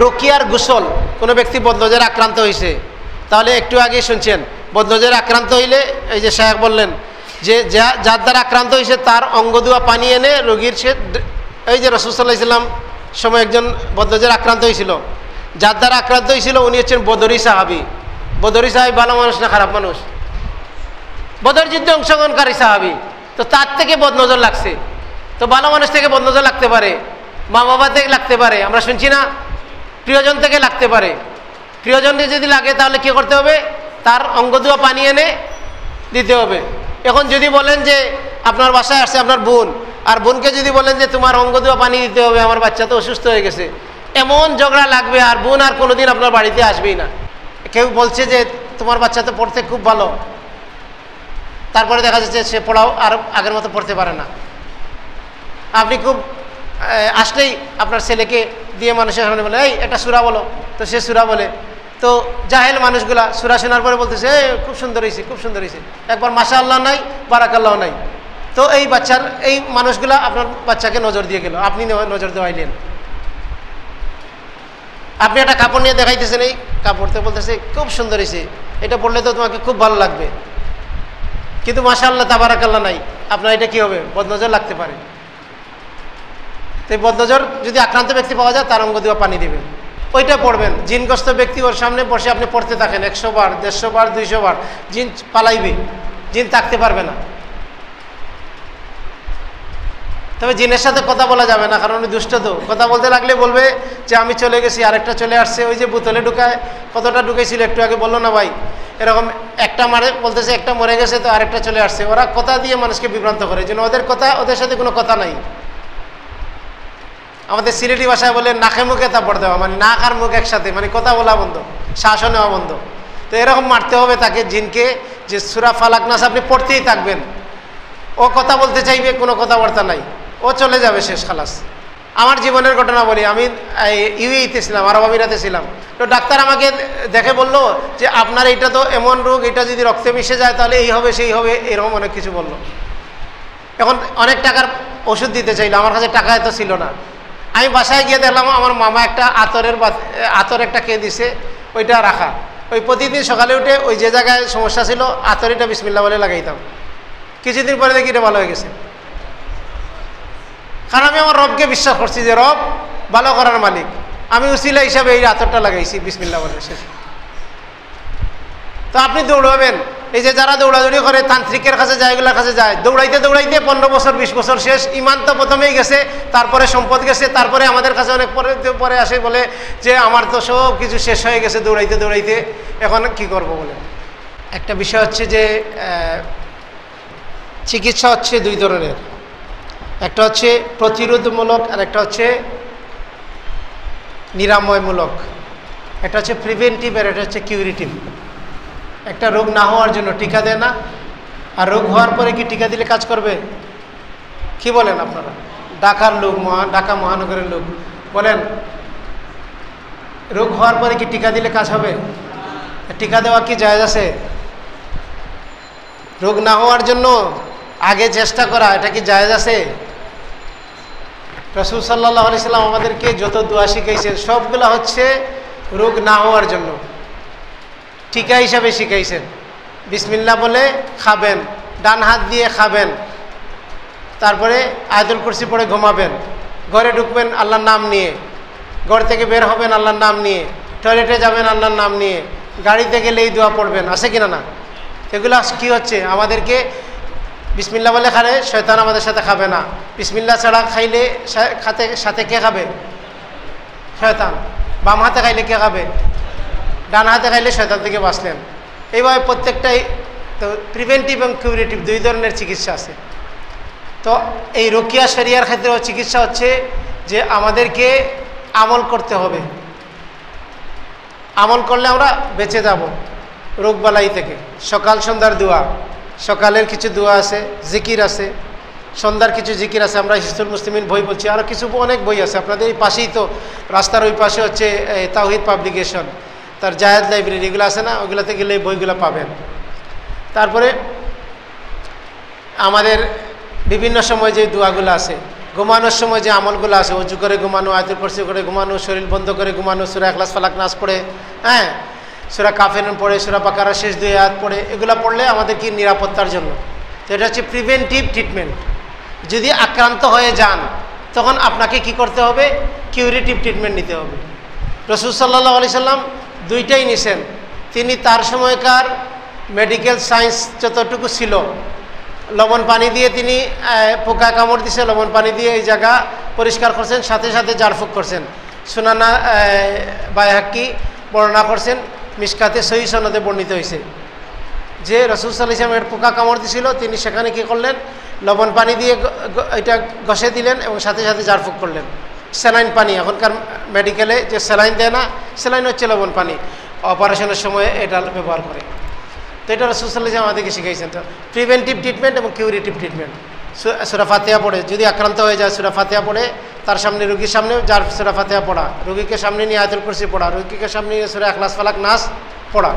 রুকিয়ার গোসল, কোনো ব্যক্তি বদনজরে আক্রান্ত হয়েছে, তাহলে একটু আগে শুনছেন বদনজরে আক্রান্ত হইলে এই যে শায়েখ বললেন যে যার দ্বারা আক্রান্ত হয়েছে তার অঙ্গ ধোয়া পানি এনে রোগীর সে, এই যে রাসূল সাল্লাল্লাহু আলাইহি ওয়াসাল্লাম সময় একজন বদনজরে আক্রান্ত হয়েছিল, যার দ্বারা আক্রান্ত হয়েছিল উনি হচ্ছেন বদরি সাহাবী। বদরি সাহাবী ভালো মানুষ না খারাপ মানুষ? বদর যুদ্ধে অংশগ্রহণকারী সাহাবী, তো তার থেকে বদনজর লাগছে। তো ভালো মানুষ থেকে বদনজর লাগতে পারে, মা বাবা থেকে লাগতে পারে, আমরা শুনছি না, প্রিয়জন থেকে লাগতে পারে। প্রিয়জনকে যদি লাগে তাহলে কী করতে হবে? তার অঙ্গ ধোয়া পানি এনে দিতে হবে। এখন যদি বলেন যে আপনার বাসায় আসছে আপনার বোন, আর বোনকে যদি বলেন যে তোমার অঙ্গ ধোয়া পানি দিতে হবে, আমার বাচ্চা তো অসুস্থ হয়ে গেছে, এমন ঝগড়া লাগবে, আর বোন আর কোনোদিন আপনার বাড়িতে আসবেই না। কেউ বলছে যে তোমার বাচ্চা তো পড়তে খুব ভালো, তারপরে দেখা যাচ্ছে সে পড়াও আর আগের মতো পড়তে পারে না। আপনি খুব আসলেই আপনার ছেলেকে দিয়ে মানুষের সামনে বলে এই একটা সূরা বলো, তো সে সূরা বলে। তো জাহেল মানুষগুলা সূরা শোনার পরে বলতেছে খুব সুন্দর হয়েছে, খুব সুন্দর হয়েছে, একবার মাশাআল্লাহ নাই, বারাকাল্লাহ নাই। তো এই বাচ্চার, এই মানুষগুলা আপনার বাচ্চাকে নজর দিয়ে গেল, আপনি নজর দেওয়াইলেন। আপনি একটা কাপড় নিয়ে দেখাইতেছেন, এই কাপড়তে বলতেছে খুব সুন্দর হয়েছে, এটা পড়লে তো তোমাকে খুব ভালো লাগবে, কিন্তু মাশাআল্লাহ তাবারাকাল্লাহ নাই, আপনার এটা কি হবে? বদনজর লাগতে পারে। তো এই বদনজর যদি আক্রান্ত ব্যক্তি পাওয়া যায়, তার অঙ্গ দিয়ে পানি দিবেন, ওইটা পড়বেন। জিনগ্রস্ত ব্যক্তি ওর সামনে বসে আপনি পড়তে থাকেন 100 বার, 150 বার, 200 বার, জিন পালাইবে, জিন থাকতে পারবে না। তবে জিনের সাথে কথা বলা যাবে না, কারণ উনি দুষ্ট, তো কথা বলতে লাগলে বলবে যে আমি চলে গেছি, আরেকটা চলে আসছে। ওই যে বোতলে ঢুকায়, কতটা ঢুকেছিল একটু আগে বললো না ভাই, এরকম একটা মারে বলতেছে একটা মরে গেছে, তো আরেকটা চলে আসছে। ওরা কথা দিয়ে মানুষকে বিভ্রান্ত করে, যেন ওদের কথা, ওদের সাথে কোনো কথা নাই। আমাদের সিলেটি ভাষায় বলে নাকে মুখে তাপড় দেওয়া, মানে নাক আর মুখ একসাথে, মানে কথা বলা বন্ধ, শ্বাসও নেওয়া বন্ধ। তো এরকম মারতে হবে তাকে, জিনকে, যে সূরা ফালাক নাস আপনি পড়তেই থাকবেন। ও কথা বলতে চাইবে, কোনো কথাবার্তা নাই, ও চলে যাবে, শেষ, খালাস। আমার জীবনের ঘটনা বলি, আমি ইউএইতে ছিলাম, আরব আমিরাতে ছিলাম। তো ডাক্তার আমাকে দেখে বলল যে আপনার এইটা তো এমন রোগ, এটা যদি রক্তে মিশে যায় তাহলে এই হবে, সেই হবে, এরকম অনেক কিছু বলল। এখন অনেক টাকার ওষুধ দিতে চাইলো, আমার কাছে টাকা এত ছিল না। আমি বাসায় গিয়ে দেখলাম আমার মামা একটা আতর একটা কে দিছে, ওইটা রাখা। ওই প্রতিদিন সকালে উঠে ওই যে জায়গায় সমস্যা ছিল আতরিটা বিসমিল্লাহ বলে লাগাইতাম। কিছুদিন পরে দেখি এটা ভালো হয়ে গেছে, কারণ আমি আমার রবকে বিশ্বাস করছি যে রব ভালো করার মালিক। আমি উসিলা হিসাবে এই আতরটা লাগাইছি বিসমিল্লাহ বলে, শেষ। তো আপনি দৌড়াবেন, এই যে যারা দৌড়াদৌড়ি করে, তান্ত্রিকের কাছে যায়, এগুলোর কাছে যায়, দৌড়াইতে দৌড়াইতে 15 বছর 20 বছর শেষ। ইমান তো প্রথমেই গেছে, তারপরে সম্পদ গেছে, তারপরে আমাদের কাছে অনেক পরে আসে বলে যে আমার তো সব কিছু শেষ হয়ে গেছে দৌড়াইতে দৌড়াইতে, এখন কি করব বলে। একটা বিষয় হচ্ছে যে চিকিৎসা হচ্ছে দুই ধরনের, একটা হচ্ছে প্রতিরোধমূলক আর একটা হচ্ছে নিরাময়মূলক। একটা হচ্ছে প্রিভেন্টিভ আর এটা হচ্ছে কিউরেটিভ। একটা রোগ না হওয়ার জন্য টিকা দেয় না, আর রোগ হওয়ার পরে কি টিকা দিলে কাজ করবে? কি বলেন আপনারা? ঢাকার লোক, ঢাকা মহানগরের লোক বলেন, রোগ হওয়ার পরে কি টিকা দিলে কাজ হবে? টিকা দেওয়া কি জায়েজ আছে? রোগ না হওয়ার জন্য আগে চেষ্টা করা, এটা কি জায়েজ আছে? রাসূল সাল্লাল্লাহু আলাইহি সাল্লাম আমাদেরকে যত দোয়া শিখাইছেন সবগুলো হচ্ছে রোগ না হওয়ার জন্য, টিকা হিসাবে শিখাইছেন। বিসমিল্লাহ বলে খাবেন, ডান হাত দিয়ে খাবেন, তারপরে আয়াতুল কুরসি পড়ে ঘুমাবেন, ঘরে ঢুকবেন আল্লাহর নাম নিয়ে, ঘর থেকে বের হবেন আল্লাহর নাম নিয়ে, টয়লেটে যাবেন আল্লাহর নাম নিয়ে, গাড়িতে গেলে এই দোয়া পড়বেন, আছে কিনা না? এগুলো কি হচ্ছে? আমাদেরকে বিসমিল্লাহ বলে খালে শয়তান আমাদের সাথে খাবে না। বিসমিল্লাহ ছাড়া খাইলে সাথে কে খাবে? শয়তান। বাম হাতে খাইলে কে খাবে? ডান হাতে খাইলে শয়তান থেকে বাঁচলেন। এইভাবে প্রত্যেকটাই তো প্রিভেন্টিভ এবং কিউরেটিভ দুই ধরনের চিকিৎসা আছে। তো এই রুকিয়া শরিয়ার ক্ষেত্রেও চিকিৎসা হচ্ছে যে আমাদেরকে আমল করতে হবে, আমল করলে আমরা বেঁচে যাব রোগবালাই থেকে। সকাল সন্ধ্যার দোয়া, সকালের কিছু দোয়া আছে, জিকির আছে, সন্ধ্যার কিছু জিকির আছে। আমরা হিজতুল মুসলিমিন বই বলছি, আরও কিছু অনেক বই আছে। আপনাদের এই পাশেই তো, রাস্তার ওই পাশে হচ্ছে তাওহীদ পাবলিকেশন, তার জায়েদ লাইব্রেরি, এগুলো আছে না, ওইগুলোতে গেলে এই বইগুলো পাবেন। তারপরে আমাদের বিভিন্ন সময় যে দোয়াগুলো আছে, ঘুমানোর সময় যে আমলগুলো আছে, উজু করে ঘুমানো, আয়াতুল কুরসি করে ঘুমানো, শরীর বন্ধ করে ঘুমানো, সূরা ইখলাস ফালাক নাস পড়ে, হ্যাঁ, সূরা কাফিরুন পড়ে, সূরা বাকারার শেষ 2 আয়াত পড়ে, এগুলো পড়লে আমাদের কি নিরাপত্তার জন্য। তো এটা হচ্ছে প্রিভেন্টিভ ট্রিটমেন্ট। যদি আক্রান্ত হয়ে যান তখন আপনাকে কি করতে হবে? কিউরেটিভ ট্রিটমেন্ট নিতে হবে। রাসূল সাল্লাল্লাহু আলাইহি সাল্লাম দুইটাই নিছেন। তিনি তার সময়কার মেডিকেল সায়েন্স যতটুকু ছিল, লবণ পানি দিয়ে তিনি পোকা কামড় দিছে, লবণ পানি দিয়ে এই জায়গা পরিষ্কার করছেন, সাথে সাথে জারফুক করছেন। সুনানা বাইহাক্কি বর্ণনা করছেন, মিশকাতে সহিহ সনদে বর্ণিত হয়েছে যে রাসূল সাল্লাল্লাহু আলাইহি ওয়াসাল্লামের পোকা কামড় দিছিল, তিনি সেখানে কি করলেন? লবণ পানি দিয়ে এটা ঘষে দিলেন এবং সাথে সাথে জারফুক করলেন। স্যালাইন পানি, এখনকার মেডিকেলে যে স্যালাইন দেয় না, স্যালাইন হচ্ছে লবণ পানি, অপারেশনের সময় এটা ব্যবহার করে। তো এটা রাসূল সাল্লাল্লাহু আলাইহি ওয়াসাল্লাম আমাদেরকে শিখাইছেন। তো প্রিভেন্টিভ ট্রিটমেন্ট এবং কিউরেটিভ ট্রিটমেন্ট। সূরা ফাতিহা পড়ে, যদি আক্রান্ত হয়ে যায় সূরা ফাতিহা পড়ে, তার সামনে রোগীর সামনে যার সূরা ফাতিহা পড়া, রোগীকে সামনে নিয়ে আয়াতুল কুরসি পড়া, রোগীকে সামনে নিয়ে সূরা ইখলাস ফালাক নাস পড়া।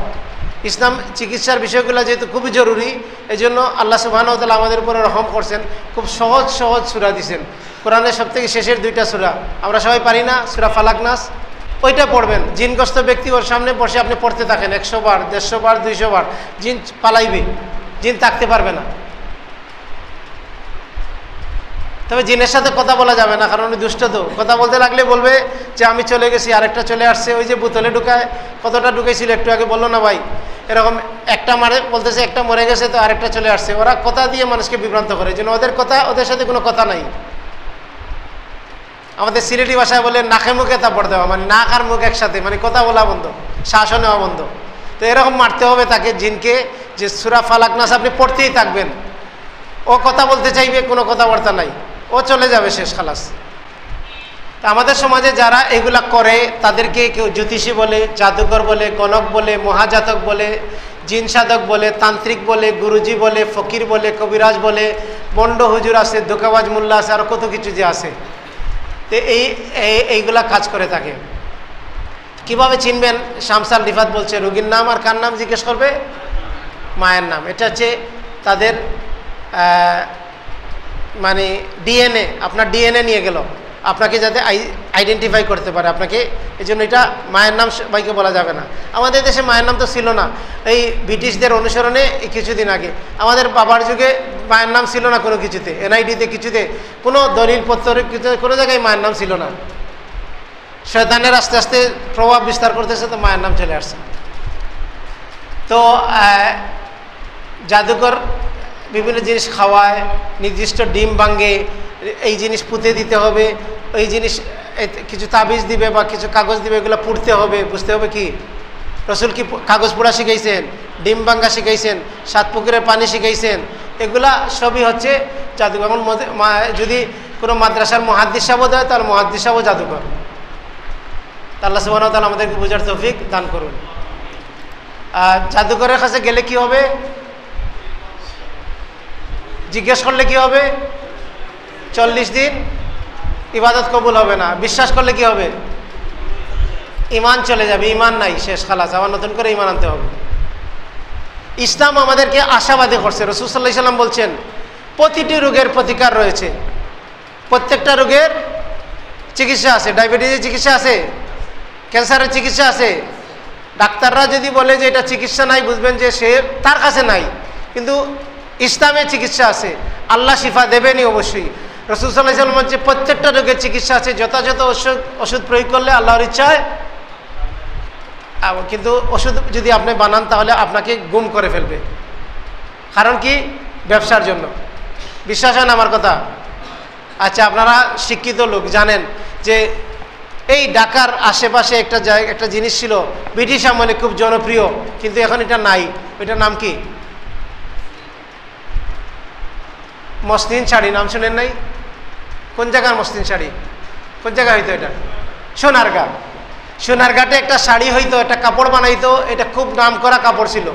ইসলাম চিকিৎসার বিষয়গুলো যেহেতু খুবই জরুরি, এই জন্য আল্লাহ সুবহানাহু ওয়া তাআলা আমাদের উপরে রহম করছেন, খুব সহজ সহজ সূরা দিয়েছেন। কোরআনের সবথেকে শেষের 2টা সূরা আমরা সবাই পারি না, সূরা ফালাক নাস, ওইটা পড়বেন। জিনগ্রস্ত ব্যক্তি ওর সামনে বসে আপনি পড়তে থাকেন 100 বার, 150 বার, 200 বার, জিন পালাইবে, জিন থাকতে পারবে না। তবে জিনের সাথে কথা বলা যাবে না, কারণ উনি দুষ্ট। তো কথা বলতে লাগলে বলবে যে আমি চলে গেছি, আরেকটা চলে আসছে। ওই যে বোতলে ঢুকায়, কতটা ঢুকেছিল একটু আগে বললো না ভাই, এরকম একটা মারে বলতেছে একটা মরে গেছে, তো আরেকটা চলে আসছে। ওরা কথা দিয়ে মানুষকে বিভ্রান্ত করে, যেন ওদের কথা, ওদের সাথে কোনো কথা নাই। আমাদের সিলেটি ভাষায় বলে নাকে মুখে তাপড় দেওয়া, মানে নাক আর মুখ একসাথে, মানে কথা বলা বন্ধ, শ্বাসও নেওয়া বন্ধ। তো এরকম মারতে হবে তাকে, জিনকে, যে সূরা ফালাক নাস আপনি পড়তেই থাকবেন। ও কথা বলতে চাইবে, কোনো কথাবার্তা নাই, ও চলে যাবে, শেষ, খালাস। তা আমাদের সমাজে যারা এগুলা করে তাদেরকে কেউ জ্যোতিষী বলে, জাদুকর বলে, গণক বলে, মহাজাতক বলে, জিন সাধক বলে, তান্ত্রিক বলে, গুরুজি বলে, ফকির বলে, কবিরাজ বলে, বন্ড হুজুর আছে, ধোঁকাবাজ মোল্লা আছে, আর কত কিছু যে আছে। তো এইগুলা কাজ করে থাকে। কিভাবে চিনবেন? শামসাল রিফাত বলছে রোগীর নাম আর কার নাম জিজ্ঞেস করবে? মায়ের নাম। এটা হচ্ছে তাদের মানে ডিএনএ, আপনার ডিএনএ নিয়ে গেল আপনাকে যাতে আইডেন্টিফাই করতে পারে আপনাকে, এই জন্য এটা মায়ের নাম সবাইকে বলা যাবে না। আমাদের দেশে মায়ের নাম তো ছিল না, এই ব্রিটিশদের অনুসরণে কিছুদিন আগে। আমাদের বাবার যুগে মায়ের নাম ছিল না কোনো কিছুতে, এনআইডিতে কিছুতে, কোনো দলিলপত্র কোনো জায়গায় মায়ের নাম ছিল না। শয়তানের আস্তে আস্তে প্রভাব বিস্তার করতেছে, তো মায়ের নাম চলে আসছে। তো জাদুকর বিভিন্ন জিনিস খাওয়ায়, নির্দিষ্ট ডিম ভাঙে, এই জিনিস পুঁতে দিতে হবে, এই জিনিস কিছু তাবিজ দিবে বা কিছু কাগজ দিবে, এগুলো পুড়তে হবে। বুঝতে হবে কি রাসূল কি কাগজ পোড়া শিখাইছেন, ডিম ভাঙ্গা শিখাইছেন, 7 পুকুরের পানি শিখাইছেন, এগুলা সবই হচ্ছে জাদুকর। এমন যদি কোনো মাদ্রাসার মুহাদ্দিস সাহেব হয়, তাহলে মুহাদ্দিস সাহেবও জাদুকর। আল্লাহ সুবহানাহু ওয়া তাআলা আমাদেরকে বোঝার তৌফিক দান করুন। জাদুকরের কাছে গেলে কি হবে? জিজ্ঞেস করলে কি হবে? 40 দিন ইবাদত কবুল হবে না। বিশ্বাস করলে কি হবে? ইমান চলে যাবে, ইমান নাই, শেষ, খালাস, আবার নতুন করে ইমান আনতে হবে। ইসলাম আমাদেরকে আশাবাদী করছে। রাসূল সাল্লাল্লাহু আলাইহি ওয়াসাল্লাম বলছেন প্রতিটি রোগের প্রতিকার রয়েছে, প্রত্যেকটা রোগের চিকিৎসা আছে। ডায়াবেটিসের চিকিৎসা আছে, ক্যান্সারের চিকিৎসা আছে। ডাক্তাররা যদি বলে যে এটা চিকিৎসা নাই, বুঝবেন যে সে তার কাছে নাই, কিন্তু ইসলামের চিকিৎসা আছে। আল্লাহ শিফা দেবেনই অবশ্যই। রাসূল সাল্লাল্লাহু আলাইহি ওয়াসাল্লাম বলছে প্রত্যেকটা রোগের চিকিৎসা আছে, যথাযথ ওষুধ প্রয়োগ করলে আল্লাহর ইচ্ছায়। কিন্তু ওষুধ যদি আপনি বানান তাহলে আপনাকে গুম করে ফেলবে। কারণ কি? ব্যবসার জন্য। বিশ্বাস হয় না আমার কথা? আচ্ছা, আপনারা শিক্ষিত লোক, জানেন যে এই ঢাকার আশেপাশে একটা জিনিস ছিল ব্রিটিশ আমলে খুব জনপ্রিয়, কিন্তু এখন এটা নাই। ওইটার নাম কি? মসলিন শাড়ি। নাম শুনেন নাই? কোন জায়গার মসলিন শাড়ি? কোন জায়গা হইতো এটা? সোনারগাঁ। সোনারঘাটে একটা শাড়ি হইতো, একটা কাপড় বানাইতো, এটা খুব নাম করা কাপড় ছিল।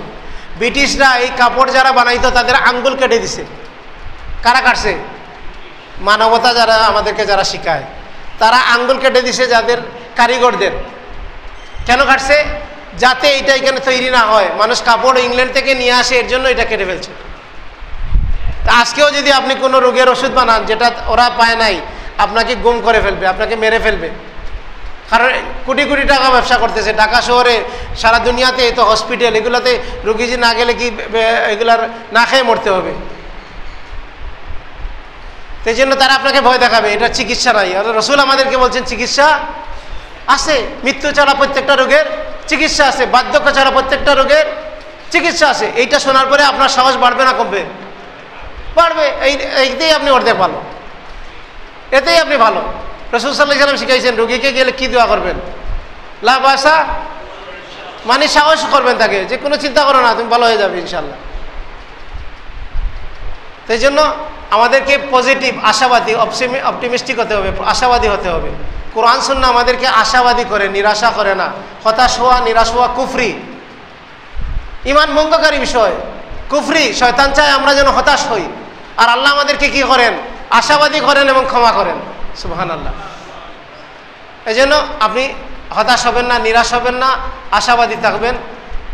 ব্রিটিশরা এই কাপড় যারা বানাইতো তাদের আঙ্গুল কেটে দিছে। কারা কাটছে? মানবতা যারা আমাদেরকে যারা শিখায় তারা আঙ্গুল কেটে দিছে যাদের কারিগরদের। কেন কাটছে? যাতে এটা এখানে তৈরি না হয়, মানুষ কাপড় ইংল্যান্ড থেকে নিয়ে আসে, এর জন্য এটা কেটে ফেলছে। তা আজকেও যদি আপনি কোনো রোগের ওষুধ বানান যেটা ওরা পায় নাই, আপনাকে গুম করে ফেলবে, আপনাকে মেরে ফেলবে। কারণ কোটি কোটি টাকা ব্যবসা করতেছে ঢাকা শহরে, সারা দুনিয়াতে। এই তো হসপিটাল, এগুলোতে রুগী যে না গেলে কি এগুলার না খেয়ে মরতে হবে? সেই জন্য তারা আপনাকে ভয় দেখাবে, এটা চিকিৎসা নাই। আর রসুল আমাদেরকে বলছেন চিকিৎসা আছে, মৃত্যু ছাড়া প্রত্যেকটা রোগের চিকিৎসা আছে, বার্ধক্য ছাড়া প্রত্যেকটা রোগের চিকিৎসা আছে। এইটা শোনার পরে আপনার সাহস বাড়বে না কমবে? বাড়বে। এইতেই আপনি অর্ধেক ভালো, এতেই আপনি ভালো। রাসূল সাল্লাল্লাহু আলাইহি ওয়াসাল্লাম শিখাইছেন রোগীকে গেলে কি দোয়া করবেন? লা বাসা, মানে সাহস করবেন তাকে যে কোনো চিন্তা করো না, তুমি ভালো হয়ে যাবে ইনশাল্লাহ। সেই জন্য আমাদেরকে পজিটিভ, আশাবাদী, অপটিমিস্টিক হতে হবে, আশাবাদী হতে হবে। কোরআন সুন্নাহ আমাদেরকে আশাবাদী করে, নিরাশা করে না। হতাশ হওয়া, নিরাশ হওয়া কুফরি, ঈমান ভঙ্গকারী বিষয়, কুফরি। শয়তান চায় আমরা যেন হতাশ হই, আর আল্লাহ আমাদেরকে কি করেন? আশাবাদী করেন এবং ক্ষমা করেন। সুবহানাল্লাহ। এই জন্য আপনি হতাশ হবেন না, নিরাশ হবেন না, আশাবাদী থাকবেন।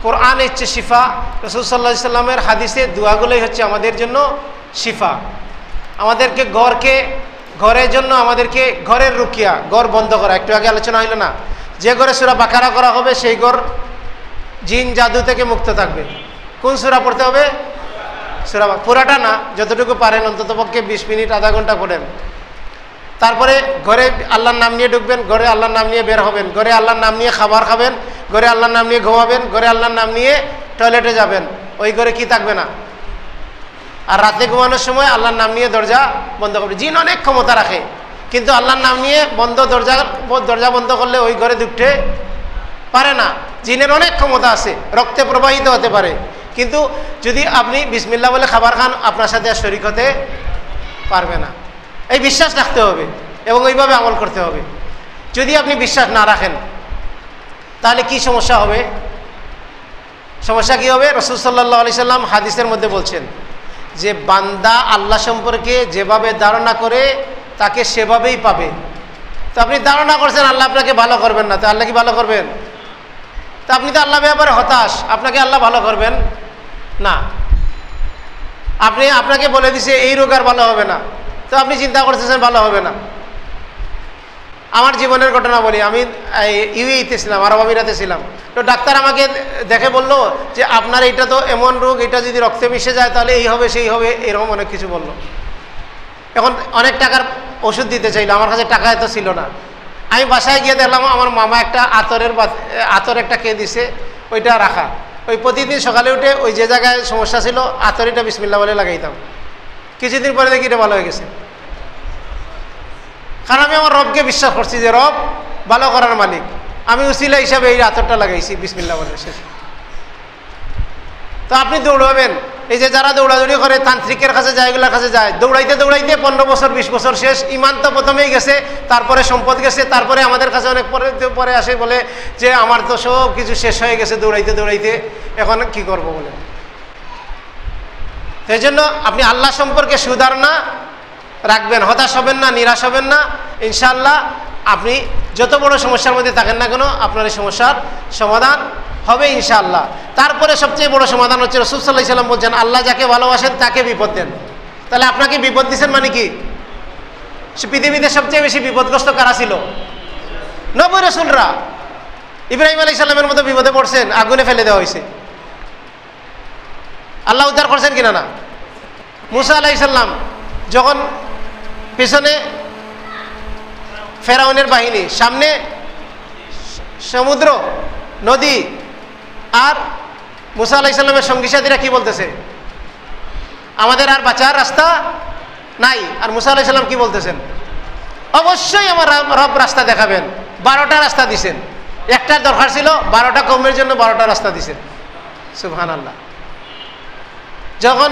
কোরআন হচ্ছে শিফা, রাসূল সাল্লাল্লাহু আলাইহি সাল্লামের হাদিসে দোয়াগুলোই হচ্ছে আমাদের জন্য শিফা। আমাদেরকে ঘরের জন্য আমাদেরকে ঘরের রুকিয়া, ঘর বন্ধ করা, একটু আগে আলোচনা হইল না? যে ঘরে সূরা বাকারা করা হবে সেই ঘর জিন জাদু থেকে মুক্ত থাকবে। কোন সূরা পড়তে হবে? সূরা পুরাটা না, যতটুকু পারেন অন্ততপক্ষে 20 মিনিট আধা ঘন্টা পড়েন। তারপরে ঘরে আল্লাহর নাম নিয়ে ঢুকবেন, ঘরে আল্লাহর নাম নিয়ে বের হবেন, ঘরে আল্লাহর নাম নিয়ে খাবার খাবেন, ঘরে আল্লাহর নাম নিয়ে ঘুমাবেন, ঘরে আল্লাহর নাম নিয়ে টয়লেটে যাবেন। ওই ঘরে কি থাকবে না? আর রাতে ঘুমানোর সময় আল্লাহর নাম নিয়ে দরজা বন্ধ করবে। জিন অনেক ক্ষমতা রাখে, কিন্তু আল্লাহর নাম নিয়ে দরজা বন্ধ করলে ওই ঘরে ঢুকতে পারে না। জিনের অনেক ক্ষমতা আছে, রক্তে প্রবাহিত হতে পারে, কিন্তু যদি আপনি বিসমিল্লাহ বলে খাবার খান আপনার সাথে আর শরীক হতে পারবে না। এই বিশ্বাস রাখতে হবে এবং ওইভাবে আমল করতে হবে। যদি আপনি বিশ্বাস না রাখেন তাহলে কি সমস্যা হবে? সমস্যা কি হবে? রাসূল সাল্লাল্লাহু আলাইহি সাল্লাম হাদিসের মধ্যে বলছেন যে বান্দা আল্লাহ সম্পর্কে যেভাবে ধারণা করে তাকে সেভাবেই পাবে। তো আপনি ধারণা করছেন আল্লাহ আপনাকে ভালো করবেন না, তো আল্লাহ কি ভালো করবেন? তো আপনি তো আল্লাহ ব্যাপারে হতাশ, আপনাকে আল্লাহ ভালো করবেন না। আপনাকে বলে দিছে এই রোগ আর ভালো হবে না, তো আপনি চিন্তা করতেছেন ভালো হবে না। আমার জীবনের ঘটনা বলি, আমি ইউএইতে ছিলাম, আরব আমিরাতে ছিলাম। তো ডাক্তার আমাকে দেখে বলল যে আপনার এইটা তো এমন রোগ, এটা যদি রক্তে মিশে যায় তাহলে এই হবে সেই হবে, এরকম অনেক কিছু বলল। এখন অনেক টাকার ওষুধ দিতে চাইলো, আমার কাছে টাকা এত ছিল না। আমি বাসায় গিয়ে দেখলাম আমার মামা একটা আতর একটা কে দিছে, ওইটা রাখা। ওই প্রতিদিন সকালে উঠে ওই যে জায়গায় সমস্যা ছিল আতরিটা বিসমিল্লাহ বলে লাগাইতাম। কিছুদিন পরে দেখি এটা ভালো হয়ে গেছে, কারণ আমি আমার রবকে বিশ্বাস করছি যে রব ভালো করার মালিক। আমি উসিলা হিসাবে এই আতরটা লাগাইছি বিসমিল্লাহ বলে শেষ। তো আপনি দৌড়াবেন, এই যে যারা দৌড়াদৌড়ি করে তান্ত্রিকের কাছে যায়, এগুলোর কাছে যায়, দৌড়াইতে দৌড়াইতে 15 বছর 20 বছর শেষ। ইমান তো প্রথমেই গেছে, তারপরে সম্পদ গেছে, তারপরে আমাদের কাছে অনেক পরে আসে বলে যে আমার তো সব কিছু শেষ হয়ে গেছে দৌড়াইতে দৌড়াইতে, এখন কি করব বলে। সেই জন্য আপনি আল্লাহ সম্পর্কে সুধারণা রাখবেন, হতাশ হবেন না, নিরাশ হবেন না। ইনশাআল্লাহ আপনি যত বড় সমস্যার মধ্যে থাকেন না কেন আপনার এই সমস্যার সমাধান হবে ইনশাআল্লাহ। তারপরে সবচেয়ে বড় সমাধান হচ্ছে রাসূল সাল্লাল্লাহু আলাইহি ওয়াসাল্লাম বলছেন আল্লাহ যাকে ভালোবাসেন তাকে বিপদ দেন। তাহলে আপনাকে বিপদ দিচ্ছেন মানে কি? পৃথিবীতে সবচেয়ে বেশি বিপদগ্রস্ত কারা ছিল? নবী রাসূলরা। ইব্রাহিম আলাইহিস সালামের মতো বিপদে পড়ছেন, আগুনে ফেলে দেওয়া হয়েছে, আল্লাহ উদ্ধার করছেন কিনা না? মুসা আলাইহিস সালাম যখন পিছনে ফেরাউনের বাহিনী, সামনে সমুদ্র নদী, আর মুসা আলাইহিস সালামের সঙ্গী সাথীরা কি বলতেছে? আমাদের আর বাঁচার রাস্তা নাই। আর মুসা আলাইহিস সালাম কি বলতেছেন? অবশ্যই আমার রব রাস্তা দেখাবেন। 12টা রাস্তা দিছেন, একটার দরকার ছিল, 12টা কওমের জন্য 12টা রাস্তা দিছেন। সুবহানাল্লাহ। যখন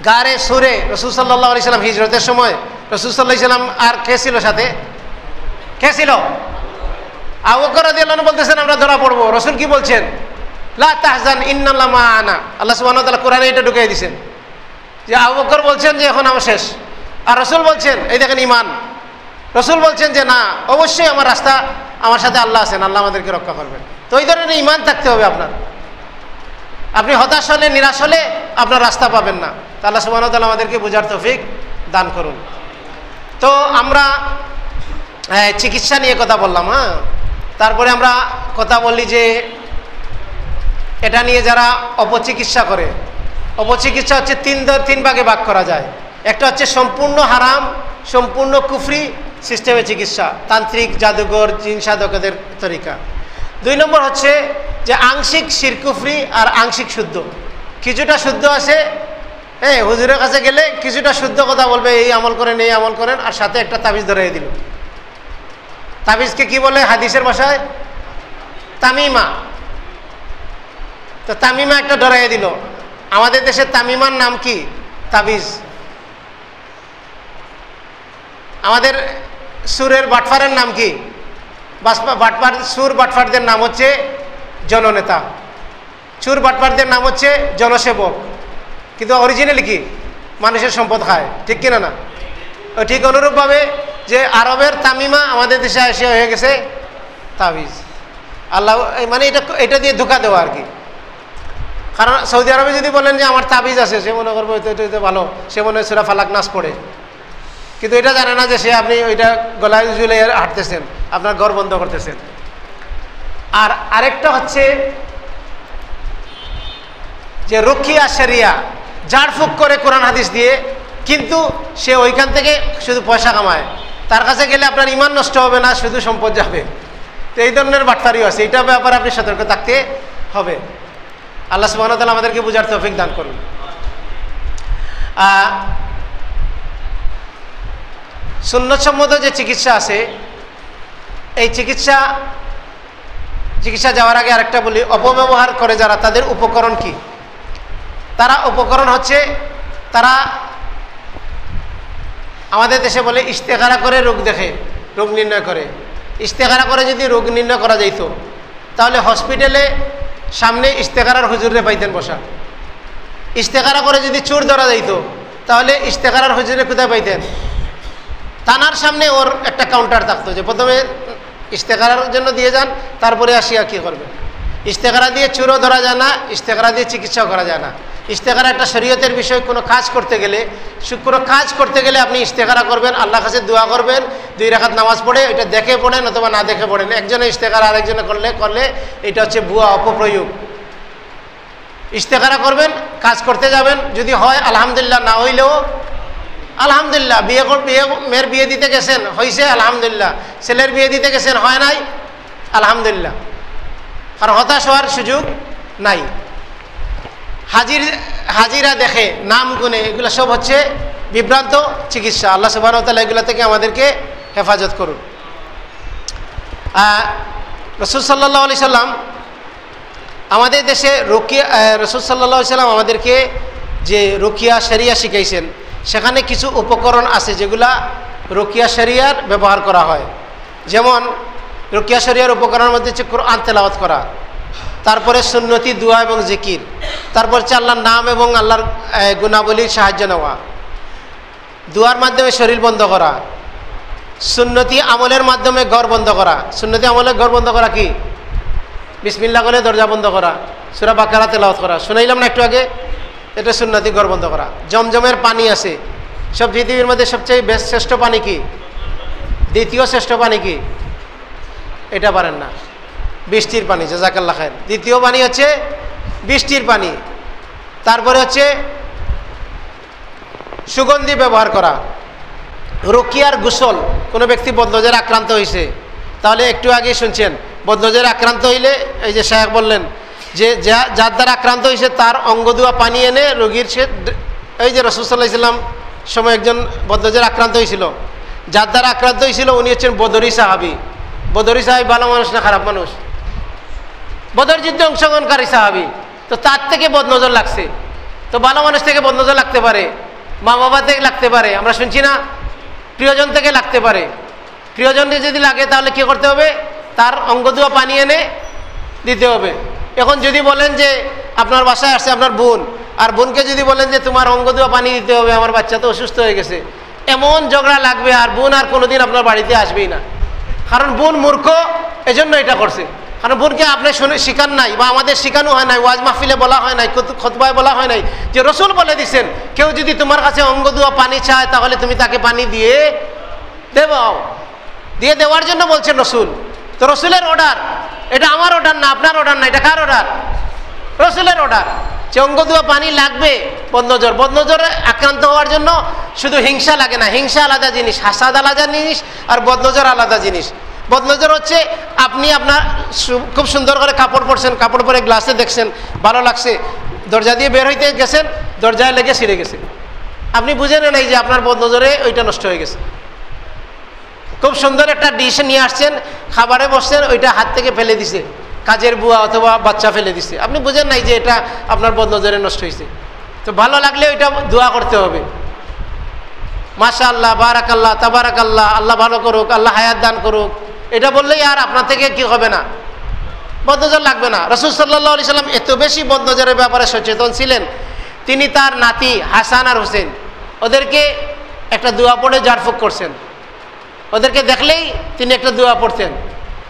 গারে সুরে রাসূল সাল্লাল্লাহু আলাইহি সাল্লাম হিজরতের সময় রাসূল সাল্লাল্লাহু আলাইহি সাল্লাম আর কে ছিল সাথে? কে ছিল? আবু বকর রাদিয়াল্লাহু আনহু বলতেছেন আমরা ধরা পড়বো। রাসূল কি বলছেন? লা তাহজান ইন্নাল্লাহ মা'ানা। আল্লাহ সুবহানাহু ওয়া তাআলা কোরআনে এটা ঢুকিয়ে দিয়েছেন যে আবু বকর বলছেন যে এখন আমার শেষ, আর রাসূল বলছেন এই দেখেন ঈমান। রাসূল বলছেন যে না, অবশ্যই আমার রাস্তা, আমার সাথে আল্লাহ আছেন, আল্লাহ আমাদেরকে রক্ষা করবেন। তো ওই ধরনের ঈমান থাকতে হবে আপনার। আপনি হতাশ হলে, নিরাশ হলে আপনার রাস্তা পাবেন না। তা আল্লাহ সুবহানাহু ওয়া তাআলা আমাদেরকে বোঝার তৌফিক দান করুন। তো আমরা চিকিৎসা নিয়ে কথা বললাম, হ্যাঁ। তারপরে আমরা কথা বললি যে এটা নিয়ে যারা অপচিকিৎসা করে, অপচিকিৎসা হচ্ছে তিন ভাগে ভাগ করা যায়। একটা হচ্ছে সম্পূর্ণ হারাম, সম্পূর্ণ কুফরি সিস্টেমে চিকিৎসা, তান্ত্রিক, জাদুঘর, জিন সাধকদের তরিকা। 2 নম্বর হচ্ছে যে আংশিক শিরকুফরি আর আংশিক শুদ্ধ। কিছুটা শুদ্ধ আছে, হ্যাঁ, হুজুরের কাছে গেলে কিছুটা শুদ্ধ কথা বলবে, এই আমল করেন, এই আমল করেন, আর সাথে একটা তাবিজ ধরিয়ে দিল। তাবিজকে কি বলে হাদিসের ভাষায়? তামিমা। তো তামিমা একটা ধরাইয়ে দিল। আমাদের দেশে তামিমার নাম কি? তাবিজ। আমাদের সুরের বাটফারের নাম কি? বাটফার, সুর বাটফারদের নাম হচ্ছে জননেতা, সুর বাটফারদের নাম হচ্ছে জনসেবক। কিন্তু অরিজিনালি কি? মানুষের সম্পদ খায়, ঠিক কিনা না? ঠিক অনুরূপভাবে যে আরবের তামিমা আমাদের দেশে এসে হয়ে গেছে তাবিজ। আল্লাহ মানে এটা দিয়ে ধোকা দেওয়া আর কি। কারণ সৌদি আরবে যদি বলেন যে আমার তাবিজ আছে, সে মনে করবো এটা ভালো, সে মনে হয় সূরা ফালাক নাস পড়ে, কিন্তু এটা জানে না যে সে আপনি ওইটা গলায় ঝুলে হাঁটতেছেন, আপনার ঘর বন্ধ করতেছেন। আর আরেকটা হচ্ছে যে রুকিয়া শরিয়া, ঝাড়ফুঁক করে কোরআন হাদিস দিয়ে, কিন্তু সে ওইখান থেকে শুধু পয়সা কামায়। তার কাছে গেলে আপনার ইমান নষ্ট হবে না, শুধু সম্পদ যাবে। তো এই ধরনের বাটফারিও আছে, এইটার ব্যাপারে আপনি সতর্ক থাকতে হবে। আল্লাহ সুবহানাহু ওয়া তাআলা আমাদেরকে বুঝার তৌফিক দান করুন। সুন্নতসম্মত যে চিকিৎসা আছে, এই চিকিৎসা যাওয়ার আগে আরেকটা বলি, অপব্যবহার করে যারা, তাদের উপকরণ কি? তারা উপকরণ হচ্ছে, তারা আমাদের দেশে বলে ইস্তেখারা করে রোগ দেখে, রোগ নির্ণয় করে। ইস্তেখারা করে যদি রোগ নির্ণয় করা যাইত, তাহলে হসপিটালে সামনে ইস্তেখারার হুজুরে পাইতেন বসা। ইস্তেখারা করে যদি চোর ধরা যাইত, তাহলে ইস্তেখারার হুজুরে কোথায় পাইতেন? থানার সামনে ওর একটা কাউন্টার থাকতো, যে প্রথমে ইস্তেখারার জন্য দিয়ে যান, তারপরে আসিয়া কী করবে। ইস্তেখারা দিয়ে চোরও ধরা যায় না, ইস্তেখারা দিয়ে চিকিৎসাও করা যায় না। ইস্তেখারা একটা শরীয়তের বিষয়। কোনো কাজ করতে গেলে আপনি ইস্তেখারা করবেন, আল্লাহর কাছে দোয়া করবেন, 2 রাকাত নামাজ পড়ে, এটা দেখে পড়েন অথবা না দেখে পড়েন। একজনে ইস্তেখারা আরেকজনে করলে এটা হচ্ছে ভুয়া, অপপ্রয়োগ। ইস্তেখারা করবেন, কাজ করতে যাবেন, যদি হয় আলহামদুলিল্লাহ, না হইলেও আলহামদুলিল্লাহ। মেয়ের বিয়ে দিতে গেছেন, হয়েছে আলহামদুলিল্লাহ। ছেলের বিয়ে দিতে গেছেন, হয় নাই, আলহামদুলিল্লাহ। আর হতাশ হওয়ার সুযোগ নাই। হাজিরা দেখে, নাম গুনে, এগুলো সব হচ্ছে বিভ্রান্ত চিকিৎসা। আল্লাহ সুবহানাহু ওয়া তাআলা এগুলো থেকে আমাদেরকে হেফাজত করুন। রাসূল সাল্লাল্লাহু আলাইহি সাল্লাম আমাদের দেশে রাসূল সাল্লাল্লাহু আলাইহি সাল্লাম আমাদেরকে যে রুকিয়া শরিয়া শিখাইছেন, সেখানে কিছু উপকরণ আছে যেগুলা রুকিয়া শরিয়ার ব্যবহার করা হয়। যেমন রুকিয়া শরিয়ার উপকরণের মধ্যে হচ্ছে কোরআন তেলাওয়াত করা, তারপরে সুন্নতি দোয়া এবং জিকির, তারপর হচ্ছে আল্লাহর নাম এবং আল্লাহর গুণাবলীর সাহায্য নেওয়া, দোয়ার মাধ্যমে শরীর বন্ধ করা, সুন্নতি আমলের মাধ্যমে ঘর বন্ধ করা। সুন্নতি আমলের ঘর বন্ধ করা কি? বিসমিল্লাহ করে দরজা বন্ধ করা, সূরা বাকারা তেলাওয়াত করা, শুনাইলাম না একটু আগে, এটা সুন্নতি ঘর বন্ধ করা। জমজমের পানি আছে, সব পৃথিবীর মধ্যে সবচেয়ে বেস্ট শ্রেষ্ঠ পানি কি? দ্বিতীয় শ্রেষ্ঠ পানি কি? এটা পারেন না, বৃষ্টির পানি। জাযাকাল্লাহ খায়ের। দ্বিতীয় পানি হচ্ছে বৃষ্টির পানি। তারপরে হচ্ছে সুগন্ধি ব্যবহার করা। রুকিয়ার গোসল, কোনো ব্যক্তি বদনজরে আক্রান্ত হয়েছে, তাহলে একটু আগে শুনছেন, বদনজরে আক্রান্ত হইলে এই যে শায়েখ বললেন যে যার দ্বারা আক্রান্ত হয়েছে তার অঙ্গ দুয়া পানি এনে রোগীর সে, এই যে রাসূল সাল্লাল্লাহু আলাইহি ওয়াসাল্লাম সময় একজন বদনজরে আক্রান্ত হয়েছিল, যার দ্বারা আক্রান্ত হয়েছিল উনি হচ্ছেন বদরি সাহাবী। বদরি সাহাবী ভালো মানুষ না খারাপ মানুষ? বদর যুদ্ধে অংশগ্রহণকারী সাহাবী। তো তার থেকে বদনজর লাগছে। তো ভালো মানুষ থেকে বদনজর লাগতে পারে, মা বাবা থেকে লাগতে পারে, আমরা শুনছি না, প্রিয়জন থেকে লাগতে পারে। প্রিয়জনকে যদি লাগে তাহলে কী করতে হবে? তার অঙ্গ দুয়া পানি এনে দিতে হবে। এখন যদি বলেন যে আপনার বাসায় আসছে আপনার বোন, আর বোনকে যদি বলেন যে তোমার অঙ্গ দুয়া পানি দিতে হবে, আমার বাচ্চা তো অসুস্থ হয়ে গেছে, এমন ঝগড়া লাগবে, আর বোন আর কোনোদিন আপনার বাড়িতে আসবেই না। কারণ বোন মূর্খ, এজন্য এটা করছে। কারণ বোনকে আপনি শিখান নাই, বা আমাদের শিখানো হয় নাই, ওয়াজ মাহফিলে বলা হয় নাই, খুতবায় বলা হয় নাই যে রাসূল বলে দিছেন কেউ যদি তোমার কাছে অঙ্গ দুয়া পানি চায় তাহলে তুমি তাকে পানি দিয়ে দেব, দিয়ে দেওয়ার জন্য বলছেন রসুল। তো রসুলের অর্ডার, এটা আমার অর্ডার না, আপনার অর্ডার না, এটা কার অর্ডার? রসুলের অর্ডার যে অঙ্গ দুয়া পানি লাগবে বদনজর। বদনজরে আক্রান্ত হওয়ার জন্য শুধু হিংসা লাগে না, হিংসা আলাদা জিনিস, হাসাদ আলাদা জিনিস, আর বদনজর আলাদা জিনিস। বদনজর হচ্ছে আপনি আপনার খুব সুন্দর করে কাপড় পরছেন, কাপড় পরে গ্লাসে দেখছেন, ভালো লাগছে, দরজা দিয়ে বের হইতে গেছেন, দরজায় লেগে ছিঁড়ে গেছে, আপনি বুঝেন নাই যে আপনার বদনজরে ওইটা নষ্ট হয়ে গেছে। খুব সুন্দর একটা ডিশ নিয়ে আসছেন, খাবারে বসছেন, ওইটা হাত থেকে ফেলে দিছে কাজের বুয়া অথবা বাচ্চা ফেলে দিছে, আপনি বুঝেন নাই যে এটা আপনার বদনজরে নষ্ট হয়েছে। তো ভালো লাগলে ওইটা দোয়া করতে হবে, মাশাআল্লাহ, বারাকাল্লাহ, তাবারাকাল্লাহ, আল্লাহ ভালো করুক, আল্লাহ হায়াত দান করুক, এটা বললেই আর আপনার থেকে কি হবে না, বদনজর লাগবে না। রাসূল সাল্লাল্লাহু আলাইহি সাল্লাম এত বেশি বদনজরের ব্যাপারে সচেতন ছিলেন, তিনি তার নাতি হাসান আর হোসেন ওদেরকে একটা দোয়া পড়ে ঝাড়ফুঁক করছেন। ওদেরকে দেখলেই তিনি একটা দোয়া পড়তেন,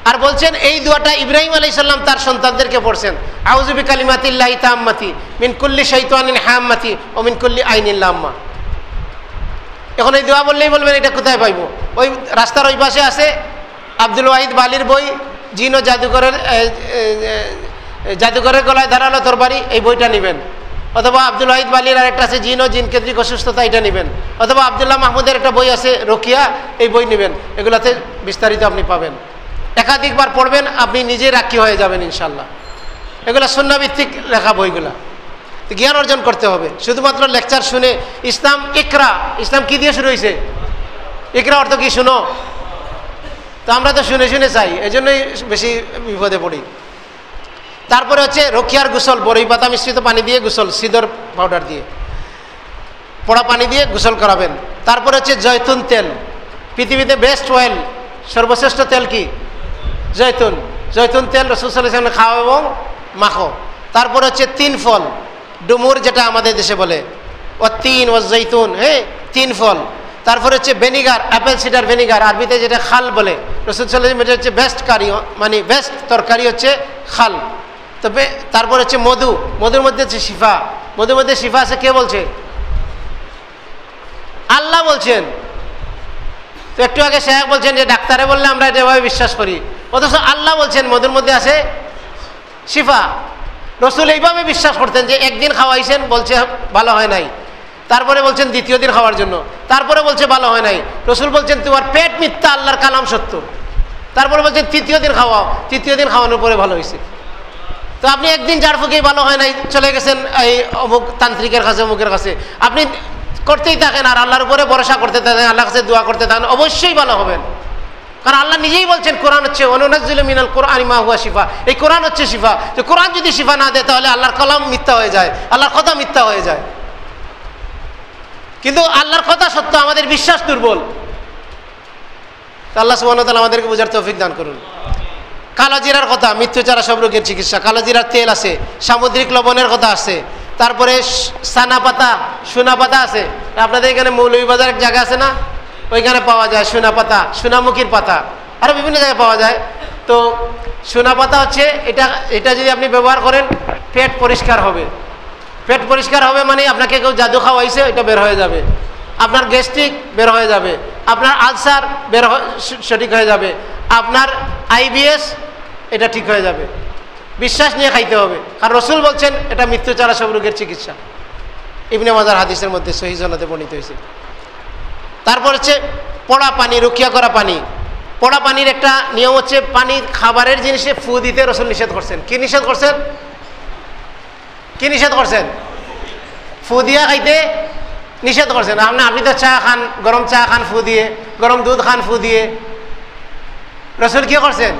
আর বলছেন এই দোয়াটা ইব্রাহিম আলাইহিস সালাম তার সন্তানদেরকে পড়ছেন, আউযু বিকালিমাতিল্লাহি তাম্মাতি মিন কুল্লি শাইতানিন হাম্মাতি ওয়া মিন কুল্লি আইনিন লাম্মা। এখন এই দোয়া বললেই বলবেন এটা কোথায় পাইবো? ওই রাস্তার ওই পাশে আছে আব্দুল ওয়াহিদ বালির বই, জিন ও জাদুঘরের গলায় ধারালো তরবারি, এই বইটা নেবেন। অথবা আব্দুল ওয়াহিদ বালির আরেকটা আছে জিন ও জিন কেন্দ্রিক অসুস্থতা, এটা নেবেন। অথবা আবদুল্লাহ মাহমুদের একটা বই আছে রকিয়া, এই বই নেবেন, এগুলাতে বিস্তারিত আপনি পাবেন। একাধিকবার পড়বেন, আপনি নিজে রাখি হয়ে যাবেন ইনশাল্লাহ। এগুলা সুন্নাহভিত্তিক লেখা বইগুলা, জ্ঞান অর্জন করতে হবে। শুধুমাত্র লেকচার শুনে ইসলাম, ইকরা, ইসলাম কি দিয়ে শুরু হয়েছে? ইকরা অর্থ কি? শুনো। তো আমরা তো শুনে শুনে চাই, এই জন্যই বেশি বিপদে পড়ি। তারপরে হচ্ছে রকিয়ার গোসল, বরই পাতা মিশ্রিত পানি দিয়ে গোসল, সিদর পাউডার দিয়ে পড়া পানি দিয়ে গোসল করাবেন। তারপরে হচ্ছে জয়তুন তেল, পৃথিবীতে বেস্ট অয়েল, সর্বশ্রেষ্ঠ তেল কি? জয়তুন। জয়তুন তেল রাসূল সাল্লাল্লাহু আলাইহি ওয়াসাল্লাম খাও এবং মাখো। তারপরে হচ্ছে 3 ফল, ডুমুর যেটা আমাদের দেশে বলে, ও 3 ও জৈতুন, হ্যাঁ 3 ফল। তারপরে হচ্ছে ভিনিগার, অ্যাপেল সিডার ভিনিগার, আরবিতে যেটা খাল বলে, রাসূল সাল্লাল্লাহু আলাইহি ওয়াসাল্লাম এটা হচ্ছে বেস্ট কারি, মানে বেস্ট তরকারি হচ্ছে খাল। তবে তারপর হচ্ছে মধু, মধুর মধ্যে হচ্ছে শিফা। মধুর মধ্যে শিফা আছে, কে বলছে? আল্লাহ বলছেন। তো একটু আগে শেখ বলছেন যে ডাক্তারে বললে আমরা এটা এভাবে বিশ্বাস করি, অথচ আল্লাহ বলছেন মধুর মধ্যে আছে শিফা। রসুল এইভাবে বিশ্বাস করতেন যে একদিন খাওয়াইছেন, বলছে ভালো হয় নাই, তারপরে বলছেন দ্বিতীয় দিন খাওয়ার জন্য, তারপরে বলছে ভালো হয় নাই। রসুল বলছেন তোমার পেট মিথ্যা, আল্লাহর কালাম সত্য। তারপরে বলছেন তৃতীয় দিন খাওয়াও, তৃতীয় দিন খাওয়ানোর পরে ভালো হয়েছে। তো আপনি একদিন ঝাড়ফুঁকেই ভালো হয় নাই, চলে গেছেন এই অমুক তান্ত্রিকের কাছে, অমুকের কাছে, আপনি করতেই থাকেন আর আল্লাহর উপরে ভরসা করতে থাকেন, আল্লাহর কাছে দোয়া করতে থাকেন, অবশ্যই ভালো হবেন। কারণ আল্লাহ নিজেই বলছেন কোরআন হচ্ছে ওয়ানুনাজ্জিলু মিনাল কুরআনি মা হুয়া শিফা, এই কোরআন হচ্ছে শিফা। তো কোরআন যদি শিফা না দেয় তাহলে আল্লাহর কালাম মিথ্যা হয়ে যায়, আল্লাহর কথা মিথ্যা হয়ে যায়। কিন্তু আল্লাহর কথা সত্য, আমাদের বিশ্বাস দুর্বল। আল্লাহ সুবহানাহু ওয়া তাআলা আমাদেরকে বোঝার তৌফিক দান করুন। কালো জিরার কথা, মৃত্যু ছাড়া সব রোগের চিকিৎসা। কালো জিরার তেল আছে, সামুদ্রিক লবণের কথা আছে, তারপরে সানা পাতা, সোনা পাতা আছে। আপনাদের এখানে মৌলভীবাজার এক জায়গা আছে না, ওইখানে পাওয়া যায় সোনা পাতা, সোনামুখীর পাতা, আরও বিভিন্ন জায়গায় পাওয়া যায়। তো সোনা পাতা হচ্ছে এটা যদি আপনি ব্যবহার করেন পেট পরিষ্কার হবে। পেট পরিষ্কার হবে মানে আপনাকে কেউ জাদু খাওয়াইছে, এটা বের হয়ে যাবে। আপনার গ্যাস্ট্রিক বের হয়ে যাবে, আপনার আলসার সঠিক হয়ে যাবে, আপনার আইবিএস এটা ঠিক হয়ে যাবে। বিশ্বাস নিয়ে খাইতে হবে, কারণ রসুল বলছেন এটা মৃত্যু ছাড়া সব রোগের চিকিৎসা। ইবনে মাজার হাদিসের মধ্যে সহিহ সনদে বর্ণিত হয়েছে। তারপর হচ্ছে পড়া পানি, রুকিয়া করা পানি। পড়া পানির একটা নিয়ম হচ্ছে পানি খাবারের জিনিসে ফু দিতে রসুল নিষেধ করছেন। কি নিষেধ করছেন? কি নিষেধ করছেন? ফু দিয়া খাইতে নিষেধ করছেন। আপনি তো চা খান, গরম চা খান ফু দিয়ে, গরম দুধ খান ফু দিয়ে। রসুল কি করছেন?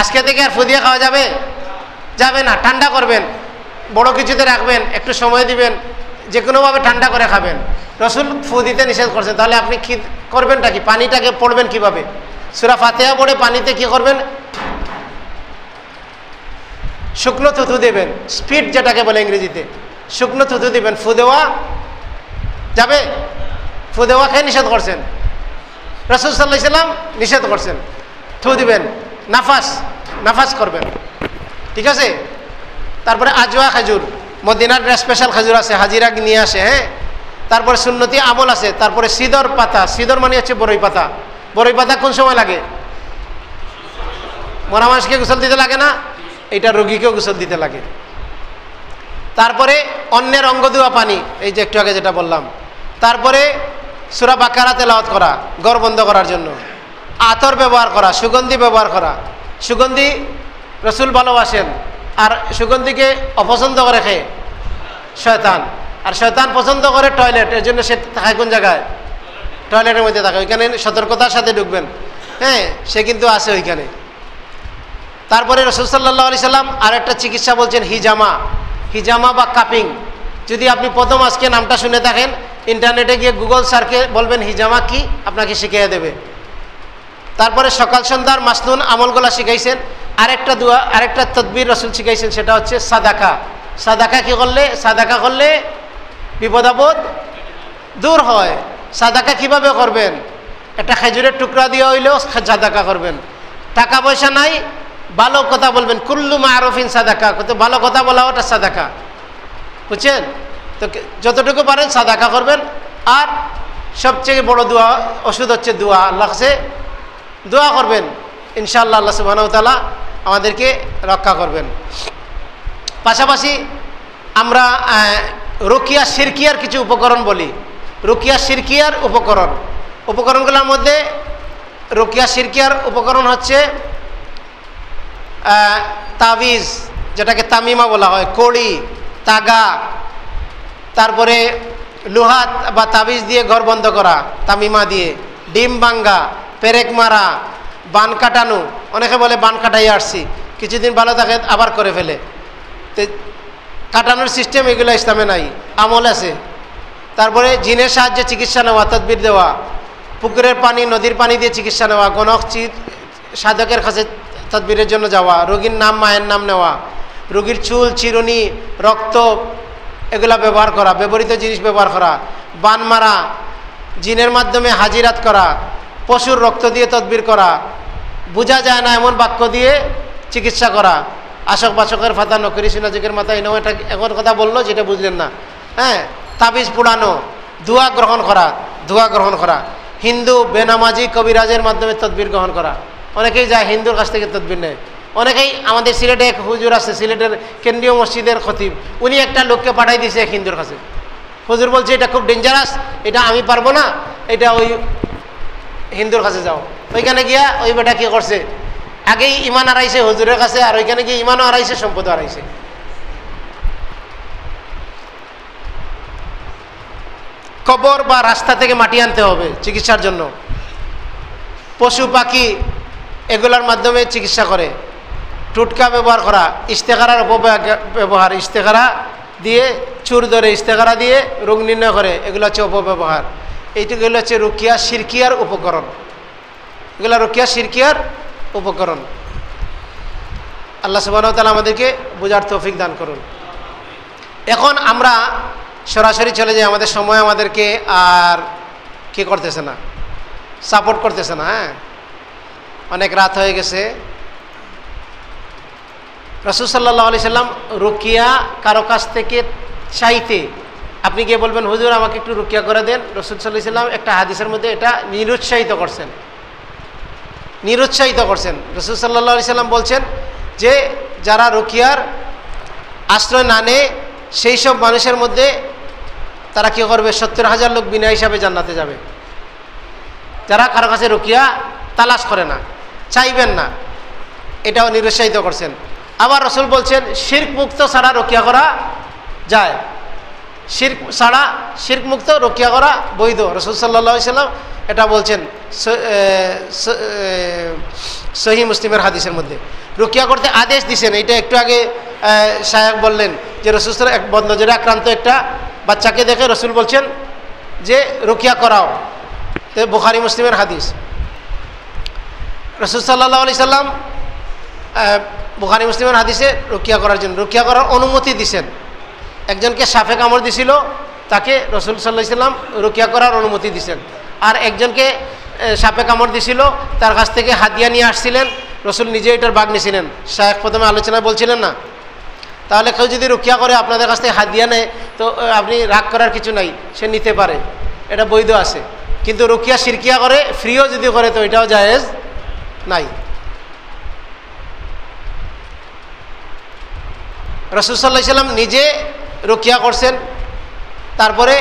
আজকে থেকে আর ফু দিয়ে খাওয়া যাবে? যাবে না। ঠান্ডা করবেন, বড় কিছুতে রাখবেন, একটু সময় দিবেন, যে কোনোভাবে ঠান্ডা করে খাবেন। রসুল ফু দিতে নিষেধ করছেন। তাহলে আপনি কি করবেনটা কি? পানিটাকে পড়বেন কিভাবে? সূরা ফাতিহা পড়ে পানিতে কি করবেন? শুকনো থুথু দেবেন, স্পিড যেটাকে বলে ইংরেজিতে, শুকনো থুথু দিবেন। ফু দেওয়া যাবে? ফু দেওয়া খেয়ে নিষেধ করছেন রাসূল সাল্লাল্লাহু আলাইহি ওয়াসাল্লাম, নিষেধ করছেন। থু দিবেন, নাফাস করবেন, ঠিক আছে? তারপরে আজওয়া খেজুর, মদিনার স্পেশাল খেজুর আছে, হাজিরা নিয়ে আসে, হ্যাঁ। তারপরে সুন্নতি আমল আছে। তারপরে সিদর পাতা, সিদর মানে হচ্ছে বরই পাতা, বড়ই পাতা কোন সময় লাগে? মরা মানুষকে গোসল দিতে লাগে না? এটা রোগীকেও গোসল দিতে লাগে। তারপরে অন্যের অঙ্গ ধোয়া পানি, এই যে একটু আগে যেটা বললাম। তারপরে সূরা বাকারা তেলাওয়াত করা ঘর বন্ধ করার জন্য। আতর ব্যবহার করা, সুগন্ধি ব্যবহার করা। সুগন্ধি রসুল ভালোবাসেন, আর সুগন্ধিকে অপছন্দ করে খেয়ে শয়তান। আর শয়তান পছন্দ করে টয়লেট, এর জন্য সে থাকায় কোন জায়গায়? টয়লেটের মধ্যে থাকে। ওইখানে সতর্কতার সাথে ঢুকবেন। হ্যাঁ, সে কিন্তু আছে ওইখানে। তারপরে রাসূল সাল্লাল্লাহু আলাইহি সাল্লাম আরেকটা চিকিৎসা বলছেন, হিজামা। হিজামা বা কাপিং। যদি আপনি প্রথম আজকে নামটা শুনে থাকেন, ইন্টারনেটে গিয়ে গুগল সার্চে বলবেন হিজামা কি, আপনাকে শিখিয়ে দেবে। তারপরে সকাল সন্ধ্যার মাসনুন আমলগুলা শিখাইছেন। আরেকটা দোয়া, আরেকটা তদবির রাসূল শিখাইছেন, সেটা হচ্ছে সাদাকা। সাদাকা কি করলে? সাদাকা করলে বিপদ আপদ দূর হয়। সাদাকা কিভাবে করবেন? একটা খেজুরের টুকরা দিয়ে হইলেও সাদাকা করবেন। টাকা পয়সা নাই, ভালো কথা বলবেন। কুল্লু মারুফিন সাদাকা, ভালো কথা বলা ওটা সাদাকা, বুঝছেন? তো যতটুকু পারেন সাদাকা করবেন। আর সবচেয়ে বড় দোয়া, ওষুধ হচ্ছে দোয়া। আল্লাহ কাছে দোয়া করবেন, ইনশাআল্লাহ আল্লাহ সুবহানাহু ওয়া তাআলা আমাদেরকে রক্ষা করবেন। পাশাপাশি আমরা রুকিয়া শিরকিয়ার কিছু উপকরণ বলি। রুকিয়া শিরকিয়ার উপকরণগুলোর মধ্যে রুকিয়া শিরকিয়ার উপকরণ হচ্ছে তাবিজ, যেটাকে তামিমা বলা হয়, কড়ি, তাগা, তারপরে লোহাত বা তাবিজ দিয়ে ঘর বন্ধ করা, তামিমা দিয়ে, ডিম ভাঙ্গা, পেরেক মারা, বান কাটানো। অনেকে বলে বান কাটাই আসছি, কিছুদিন ভালো থাকে আবার করে ফেলে। তো কাটানোর সিস্টেম এগুলো ইসলামে নাই, আমল আছে। তারপরে জিনের সাহায্যে চিকিৎসা নেওয়া, তদবির দেওয়া, পুকুরের পানি, নদীর পানি দিয়ে চিকিৎসা নেওয়া, গণক সাধকের কাছে তদবিরের জন্য যাওয়া, রোগীর নাম মায়ের নাম নেওয়া, রোগীর চুল, চিরুনি, রক্ত এগুলা ব্যবহার করা, ব্যবহৃত জিনিস ব্যবহার করা, বান মারা, জিনের মাধ্যমে হাজিরাত করা, পশুর রক্ত দিয়ে তদবির করা, বোঝা যায় না এমন বাক্য দিয়ে চিকিৎসা করা, আশক বাসকের ফাতা নকরি সিনাজিকের মাথায় এনে এটা এমন কথা বললো যেটা বুঝলেন না। হ্যাঁ, তাবিজ পুড়ানো, দোয়া গ্রহণ করা, হিন্দু বেনামাজি কবিরাজের মাধ্যমে তদবির গ্রহণ করা। অনেকেই যায় হিন্দুর কাছ থেকে তদবির নেয়। অনেকেই, আমাদের সিলেটে এক হুজুর আছে, সিলেটের কেন্দ্রীয় মসজিদের খতিব, উনি একটা লোককে পাঠাই দিয়েছে এক হিন্দুর কাছে। হুজুর বলছে এটা খুব ডেঞ্জারাস, এটা আমি পারবো না, এটা ওই হিন্দুর কাছে যাও। ওইখানে গিয়া ওই বেটা কি করছে, আগেই ইমান হারাইছে হুজুরের কাছে, আর ওইখানে গিয়ে ইমানও হারাইছে, সম্পদও হারাইছে। কবর বা রাস্তা থেকে মাটি আনতে হবে চিকিৎসার জন্য। পশু পাখি এগুলোর মাধ্যমে চিকিৎসা করে। টুটকা ব্যবহার করা, ইস্তেখারার অপব্যবহার, ইস্তেখারা দিয়ে চুর ধরে ইস্তেখারা দিয়ে রোগ নির্ণয় করে, এগুলো হচ্ছে অপব্যবহার। এইগুলো হচ্ছে রুকিয়া শিরকিয়ার উপকরণ। এগুলো রুকিয়া শিরকিয়ার উপকরণ। আল্লাহ সুবহানাহু ওয়া তাআলা আমাদেরকে বোঝার তৌফিক দান করুন। এখন আমরা সরাসরি চলে যাই, আমাদের সময় আমাদেরকে আর কি করতেছে না, সাপোর্ট করতেছে না। হ্যাঁ, অনেক রাত হয়ে গেছে। রাসূল সাল্লাল্লাহু আলাইহি সাল্লাম রুকিয়া কারো কাছ থেকে চাইতে, আপনি গিয়ে বলবেন হুজুর আমাকে একটু রুকিয়া করে দেন, রাসূল সাল্লাল্লাহু আলাইহি সাল্লাম একটা হাদিসের মধ্যে এটা নিরুৎসাহিত করছেন। রাসূল সাল্লাল্লাহু আলাইহি সাল্লাম বলছেন যে যারা রুকিয়ার আশ্রয় না নেয় সেই সব মানুষের মধ্যে তারা কী করবে, 70,000 লোক বিনা হিসাবে জান্নাতে যাবে। যারা কারো কাছে রুকিয়া তালাশ করে না, চাইবেন না, এটাও নিরুৎসাহিত করছেন। আবার রাসূল বলছেন শিরক মুক্ত ছাড়া রুকিয়া করা যায়, শিরক মুক্ত রুকিয়া করা বৈধ। রাসূল সাল্লাল্লাহু আলাইহি সাল্লাম এটা বলছেন সহিহ মুসলিমের হাদিসের মধ্যে। রুকিয়া করতে আদেশ দিয়েছেন। এটা একটু আগে শায়খ বললেন যে রাসূল এক বদনজরে আক্রান্ত একটা বাচ্চাকে দেখে রাসূল বলছেন যে রুকিয়া করাও। তো বুখারী মুসলিমের হাদিস। রাসূল সাল্লাল্লাহু আলাইহি সাল্লাম বুখারী মুসলিমের হাদিসে রুকিয়া করার জন্য, রুকিয়া করার অনুমতি দিয়েছেন। একজনকে সাপে কামড় দিছিল, তাকে রাসূল সাল্লাল্লাহু আলাইহি সাল্লাম রুকিয়া করার অনুমতি দিয়েছেন। আর একজনকে সাপে কামড় দিছিল, তার কাছ থেকে হাদিয়া নিয়ে আসছিলেন, রাসূল নিজে এটার ভাগ নিয়েছিলেন। শায়খ প্রথমে আলোচনায় বলছিলেন না। তাহলে কেউ যদি রুকিয়া করে আপনাদের কাছ থেকে হাদিয়া নেয়, তো আপনি রাগ করার কিছু নাই, সে নিতে পারে, এটা বৈধ আছে। কিন্তু রুকিয়া শিরকিয়া করে ফ্রিও যদি করে তো এটাও জায়েজ নাই। রাসূল সাল্লাল্লাহু আলাইহি সাল্লাম নিজে রুকিয়া করছেন, তারপরে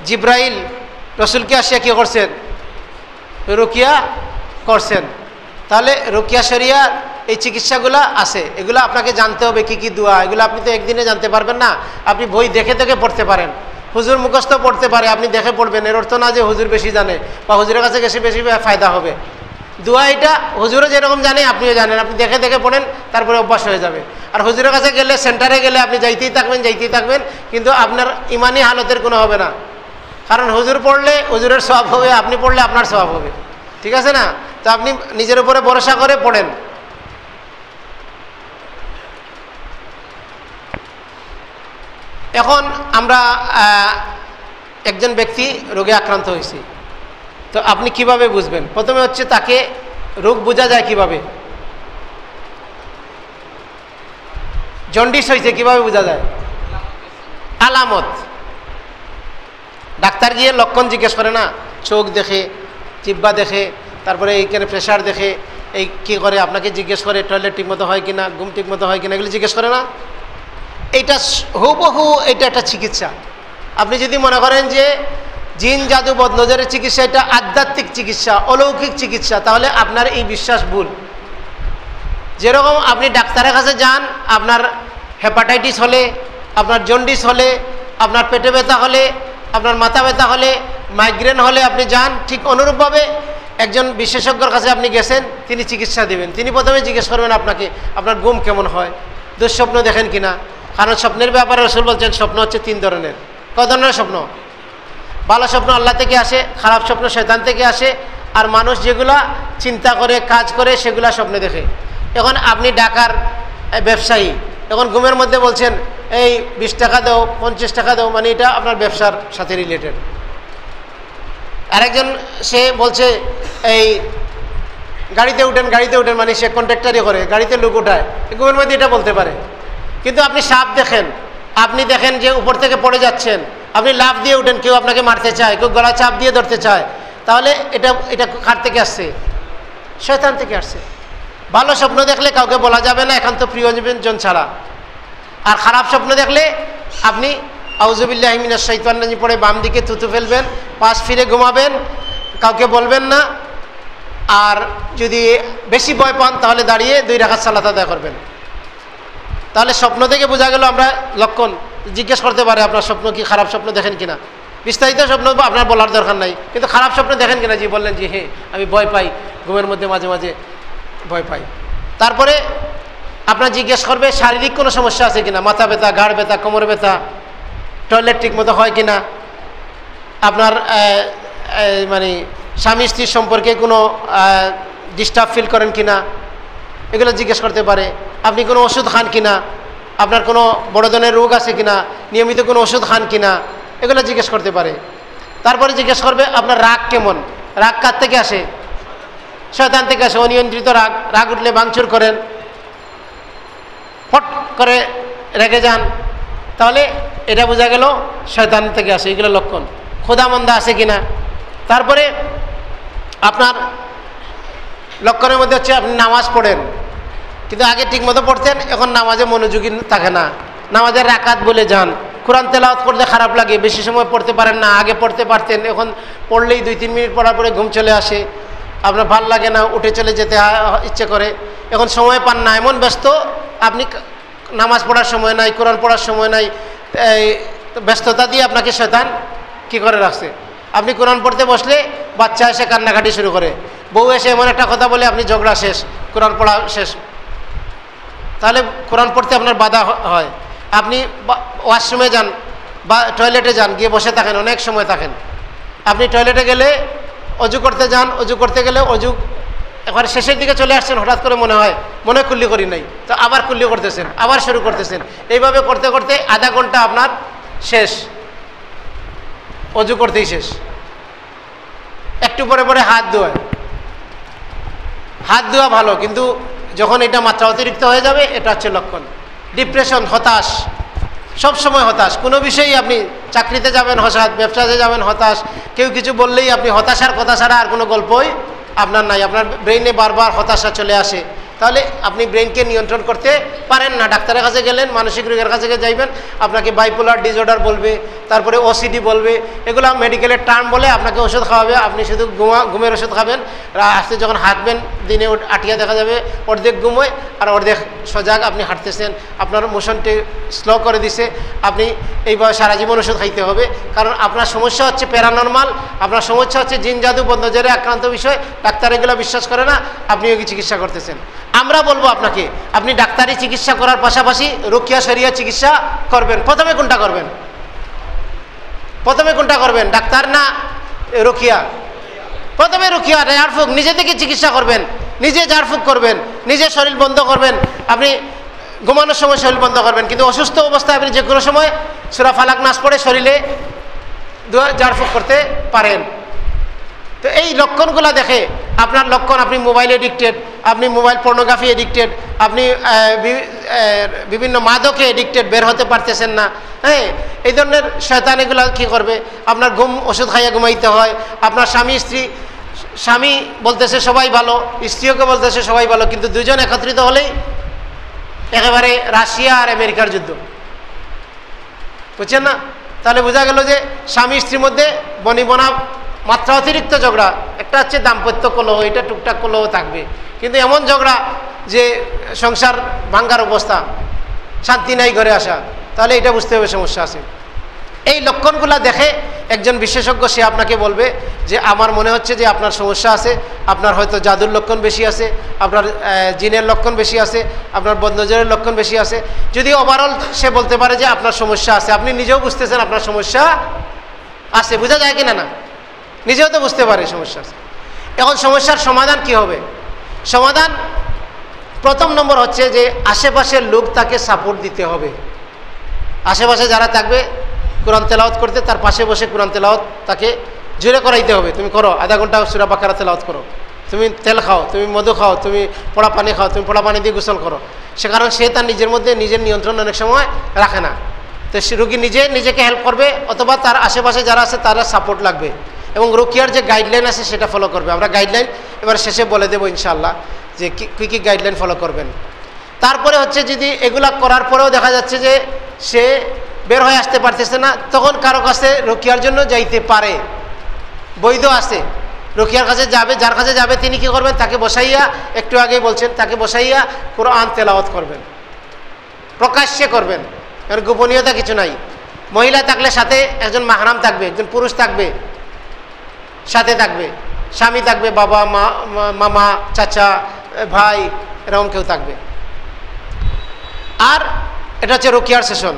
জিব্রাইল রসুলকে আসিয়া কী করছেন? রুকিয়া করছেন। তাহলে রুকিয়া শরিয়া এই চিকিৎসাগুলো আছে, এগুলো আপনাকে জানতে হবে কি কি দোয়া, এগুলো আপনি তো একদিনে জানতে পারবেন না। আপনি বই দেখে দেখে পড়তে পারেন, হুজুর মুখস্থ পড়তে পারে, আপনি দেখে পড়বেন, এর অর্থ না যে হুজুর বেশি জানে বা হুজুরের কাছে বেশি বেশি ফায়দা হবে। দোয়া এটা হুজুরও যেরকম জানে আপনিও জানেন, আপনি দেখে দেখে পড়েন, তারপরে অভ্যাস হয়ে যাবে। আর হুজুরের কাছে গেলে, সেন্টারে গেলে আপনি যাইতেই থাকবেন, কিন্তু আপনার ইমানি হালতের কোনো হবে না। কারণ হুজুর পড়লে হুজুরের সওয়াব হবে, আপনি পড়লে আপনার সওয়াব হবে, ঠিক আছে না? তো আপনি নিজের উপরে ভরসা করে পড়েন। এখন আমরা একজন ব্যক্তি রোগে আক্রান্ত হয়েছি, তো আপনি কিভাবে বুঝবেন? প্রথমে হচ্ছে তাকে রোগ বোঝা যায় কিভাবে? জন্ডিস হয়েছে কিভাবে বোঝা যায়? আলামত। ডাক্তার গিয়ে লক্ষণ জিজ্ঞেস করে না, চোখ দেখে, জিহ্বা দেখে, তারপরে এইখানে প্রেশার দেখে, এই কী করে আপনাকে জিজ্ঞেস করে টয়লেট ঠিকমতো হয় কিনা, ঘুম ঠিকমতো হয় কিনা, এগুলো জিজ্ঞেস করে না। এইটা হুবহু এটা একটা চিকিৎসা। আপনি যদি মনে করেন যে জিন জাদু বদনজরের চিকিৎসা এটা আধ্যাত্মিক চিকিৎসা, অলৌকিক চিকিৎসা, তাহলে আপনার এই বিশ্বাস ভুল। যেরকম আপনি ডাক্তারের কাছে যান আপনার হেপাটাইটিস হলে, আপনার জন্ডিস হলে, আপনার পেটে ব্যথা হলে, আপনার মাথা ব্যথা হলে, মাইগ্রেন হলে আপনি যান, ঠিক অনুরূপভাবে একজন বিশেষজ্ঞর কাছে আপনি গেছেন, তিনি চিকিৎসা দেবেন। তিনি প্রথমে জিজ্ঞেস করবেন আপনাকে আপনার ঘুম কেমন হয়, দুঃস্বপ্ন দেখেন কিনা। কারণ স্বপ্নের ব্যাপারে রাসূল বলছেন স্বপ্ন হচ্ছে 3 ধরনের। কয় ধরনের স্বপ্ন? ভালো স্বপ্ন আল্লাহ থেকে আসে, খারাপ স্বপ্ন শয়তান থেকে আসে, আর মানুষ যেগুলা চিন্তা করে কাজ করে সেগুলা স্বপ্নে দেখে। এখন আপনি ঢাকার ব্যবসায়ী, এখন ঘুমের মধ্যে বলছেন এই 20 টাকা দাও, 50 টাকা দাও, মানে এটা আপনার ব্যবসার সাথে রিলেটেড। আরেকজন সে বলছে এই গাড়িতে উঠেন, মানে সে কন্ট্রাক্টারই করে, গাড়িতে লোক উঠায়, ঘুমের মধ্যে এটা বলতে পারে। কিন্তু আপনি সাপ দেখেন, আপনি দেখেন যে উপর থেকে পড়ে যাচ্ছেন, আপনি লাফ দিয়ে উঠেন, কেউ আপনাকে মারতে চায়, কেউ গলা চাপ দিয়ে ধরতে চায়, তাহলে এটা কার থেকে আসছে? শয়তান থেকে আসছে। ভালো স্বপ্ন দেখলে কাউকে বলা যাবে না, একান্ত প্রিয়জন ছাড়া। আর খারাপ স্বপ্ন দেখলে আপনি আউযুবিল্লাহি মিনাশ শাইতানির রাজিম পড়ে বাম দিকে থুতু ফেলবেন, পাশ ফিরে ঘুমাবেন, কাউকে বলবেন না। আর যদি বেশি ভয় পান তাহলে দাঁড়িয়ে 2 রাকাত সালাত আদায় করবেন। তাহলে স্বপ্ন থেকে বোঝা গেল আমরা লক্ষণ। জিজ্ঞেস করতে পারে আপনার স্বপ্ন কি, খারাপ স্বপ্ন দেখেন কিনা। বিস্তারিত স্বপ্ন আপনার বলার দরকার নাই, কিন্তু খারাপ স্বপ্ন দেখেন কিনা। জি বললেন জি হ্যাঁ আমি ভয় পাই, ঘুমের মধ্যে মাঝে মাঝে ভয় পাই। তারপরে আপনার জিজ্ঞেস করবে শারীরিক কোনো সমস্যা আছে কিনা, মাথা ব্যথা, ঘাড় ব্যথা, কোমর ব্যথা, টয়লেট ঠিক মতো হয় কিনা, আপনার মানে স্বামী স্ত্রীর সম্পর্কে কোনো ডিস্টার্ব ফিল করেন কিনা, এগুলো জিজ্ঞেস করতে পারে। আপনি কোনো ওষুধ খান কিনা, আপনার কোনো বড় ধরনের রোগ আছে কিনা, নিয়মিত কোনো ওষুধ খান কিনা, এগুলো জিজ্ঞেস করতে পারে। তারপরে জিজ্ঞেস করবে আপনার রাগ কেমন, রাগ কার থেকে আসে? শয়তান থেকে আসে। অনিয়ন্ত্রিত রাগ উঠলে ভাঙচুর করেন, ফট করে রেগে যান, তাহলে এটা বোঝা গেল শয়তান থেকে আসে। এগুলো লক্ষণ। ক্ষুধামন্দা আছে কিনা। তারপরে আপনার লক্ষণের মধ্যে হচ্ছে আপনি নামাজ পড়েন, কিন্তু আগে ঠিকমতো পড়তেন, এখন নামাজে মনোযোগী থাকে না, নামাজের রাকাত বলে যান, কোরআন তেলাওয়াত করতে খারাপ লাগে, বেশি সময় পড়তে পারেন না, আগে পড়তে পারতেন, এখন পড়লেই 2-3 মিনিট পড়ার পরে ঘুম চলে আসে, আপনার ভাল লাগে না, উঠে চলে যেতে ইচ্ছে করে, এখন সময় পান না, এমন ব্যস্ত আপনি নামাজ পড়ার সময় নাই, কোরআন পড়ার সময় নাই, এই ব্যস্ততা দিয়ে আপনাকে শয়তান কী করে রাখছে। আপনি কোরআন পড়তে বসলে বাচ্চা এসে কান্নাকাটি শুরু করে, বউ এসে এমন একটা কথা বলে আপনি ঝগড়া শেষ, কোরআন পড়া শেষ। তাহলে কোরআন পড়তে আপনার বাধা হয়। আপনি ওয়াশরুমে যান বা টয়লেটে যান, গিয়ে বসে থাকেন, অনেক সময় থাকেন। আপনি টয়লেটে গেলে অজু করতে যান, অজু করতে গেলে অজু এবার শেষের দিকে চলে আসছেন, হঠাৎ করে মনে হয় কুল্লি করি নাই, তো আবার কুল্লি করতেছেন, আবার শুরু করতেছেন, এইভাবে করতে করতে আধা ঘন্টা আপনার শেষ, অজু করতেই শেষ। একটু পরে পরে হাত ধোয়া ভালো, কিন্তু যখন এটা মাত্রা অতিরিক্ত হয়ে যাবে এটা হচ্ছে লক্ষণ। ডিপ্রেশন, হতাশ, সব সময় হতাশ, কোনো বিষয়েই আপনি চাকরিতে যাবেন হতাশ, ব্যবসাতে যাবেন হতাশ, কেউ কিছু বললেই আপনি হতাশার কথা ছাড়া আর কোনো গল্পই আপনার নাই, আপনার ব্রেইনে বারবার হতাশা চলে আসে, তাহলে আপনি ব্রেইনকে নিয়ন্ত্রণ করতে পারেন না। ডাক্তারের কাছে গেলেন, মানসিক রোগের কাছে যাইবেন, আপনাকে বাইপোলার ডিসঅর্ডার বলবে, তারপরে ওসিডি বলবে, এগুলো মেডিকেলের টার্ম বলে আপনাকে ওষুধ খাওয়াবে, আপনি শুধু ঘুমের ওষুধ খাবেন, আসতে যখন হাঁটবেন দিনে আটিয়া দেখা যাবে অর্ধেক ঘুমোয় আর অর্ধেক সজাগ, আপনি হাঁটতেছেন, আপনার মোশনটি স্লো করে দিছে, আপনি এইভাবে সারা জীবন ওষুধ খাইতে হবে, কারণ আপনার সমস্যা হচ্ছে প্যারানরমাল, আপনার সমস্যা হচ্ছে জিন জাদু বন্ধজরে আক্রান্ত বিষয়, ডাক্তার এগুলো বিশ্বাস করে না, আপনি ওই চিকিৎসা করতেছেন। আমরা বলবো আপনাকে, আপনি ডাক্তারি চিকিৎসা করার পাশাপাশি রুকিয়া শরিয়া চিকিৎসা করবেন। প্রথমে কোনটা করবেন? প্রথমে কোনটা করবেন, ডাক্তার না রুকিয়া? প্রথমে রুকিয়া, ঝাড়ফুঁক, নিজে থেকে চিকিৎসা করবেন, নিজে ঝাড়ফুঁক করবেন, নিজে শরীর বন্ধ করবেন, আপনি ঘুমানোর সময় শরীর বন্ধ করবেন, কিন্তু অসুস্থ অবস্থায় আপনি যে কোনো সময় সূরা ফালাক নাস পড়ে শরীরে ঝাড়ফুঁক করতে পারেন। তো এই লক্ষণগুলো দেখে আপনার লক্ষণ, আপনি মোবাইল এডিক্টেড, আপনি মোবাইল পর্নোগ্রাফি এডিক্টেড, আপনি বিভিন্ন মাদকে এডিক্টেড, বের হতে পারতেছেন না, হ্যাঁ, এই ধরনের শয়তান এগুলো কী করবে, আপনার ঘুম ওষুধ খাইয়া ঘুমাইতে হয়, আপনার স্বামী স্ত্রী, স্বামী বলতেছে সবাই ভালো, স্ত্রীকে বলতেছে সবাই ভালো, কিন্তু দুজন একত্রিত হলেই একেবারে রাশিয়া আর আমেরিকার যুদ্ধ, বুঝছেন না? তাহলে বোঝা গেল যে স্বামী স্ত্রীর মধ্যে বনিবনা মাত্রা অতিরিক্ত ঝগড়া, একটা হচ্ছে দাম্পত্য কলহ, এটা টুকটাক কলহ থাকবে, কিন্তু এমন ঝগড়া যে সংসার ভাঙ্গার অবস্থা, শান্তি নাই ঘরে আসা, তাহলে এটা বুঝতে হবে সমস্যা আছে। এই লক্ষণগুলো দেখে একজন বিশেষজ্ঞ সে আপনাকে বলবে যে আমার মনে হচ্ছে যে আপনার সমস্যা আছে, আপনার হয়তো জাদুর লক্ষণ বেশি আছে, আপনার জিনের লক্ষণ বেশি আছে, আপনার বদনজরের লক্ষণ বেশি আছে। যদি ওভারঅল সে বলতে পারে যে আপনার সমস্যা আছে, আপনি নিজেও বুঝতেছেন আপনার সমস্যা আছে, বোঝা যায় কিনা? না, নিজেও তো বুঝতে পারে সমস্যা আছে। এখন সমস্যার সমাধান কি হবে? সমাধান প্রথম নম্বর হচ্ছে যে আশেপাশের লোক তাকে সাপোর্ট দিতে হবে। আশেপাশে যারা থাকবে কোরআন তেলাওয়াত করতে, তার পাশে বসে কোরআন তেলাওয়াত তাকে জোরে করাইতে হবে, তুমি করো, আধা ঘন্টা সূরা বাকারা তেলাওয়াত করো, তুমি তেল খাও, তুমি মধু খাও, তুমি পোড়া পানি খাও, তুমি পোড়া পানি দিয়ে গোসল করো। সে কারণ সে তার নিজের মধ্যে নিজের নিয়ন্ত্রণ অনেক সময় রাখে না, তো সে রোগী নিজেকে হেল্প করবে, অথবা তার আশেপাশে যারা আছে তারা সাপোর্ট লাগবে, এবং রুকিয়ার যে গাইডলাইন আছে সেটা ফলো করবে। আমরা গাইডলাইন এবার শেষে বলে দেবো ইনশাআল্লাহ যে কী কী গাইডলাইন ফলো করবেন। তারপরে হচ্ছে যদি এগুলা করার পরেও দেখা যাচ্ছে যে সে বের হয়ে আসতে পারতেছে না, তখন কারো কাছে রুকিয়ার জন্য যাইতে পারে, বৈধ আছে, রুকিয়ার কাছে যাবে, যার কাছে যাবে তিনি কি করবেন, তাকে বসাইয়া, একটু আগেই বলছেন, তাকে বসাইয়া কোরআন তেলাওয়াত করবেন, প্রকাশ্যে করবেন, এর গোপনীয়তা কিছু নাই। মহিলা থাকলে সাথে একজন মাহরাম থাকবে, একজন পুরুষ থাকবে, সাথে থাকবে, স্বামী থাকবে, বাবা মা, মামা, চাচা, ভাই, এরকম কেউ থাকবে। আর এটা হচ্ছে রুকিয়ার সেশন।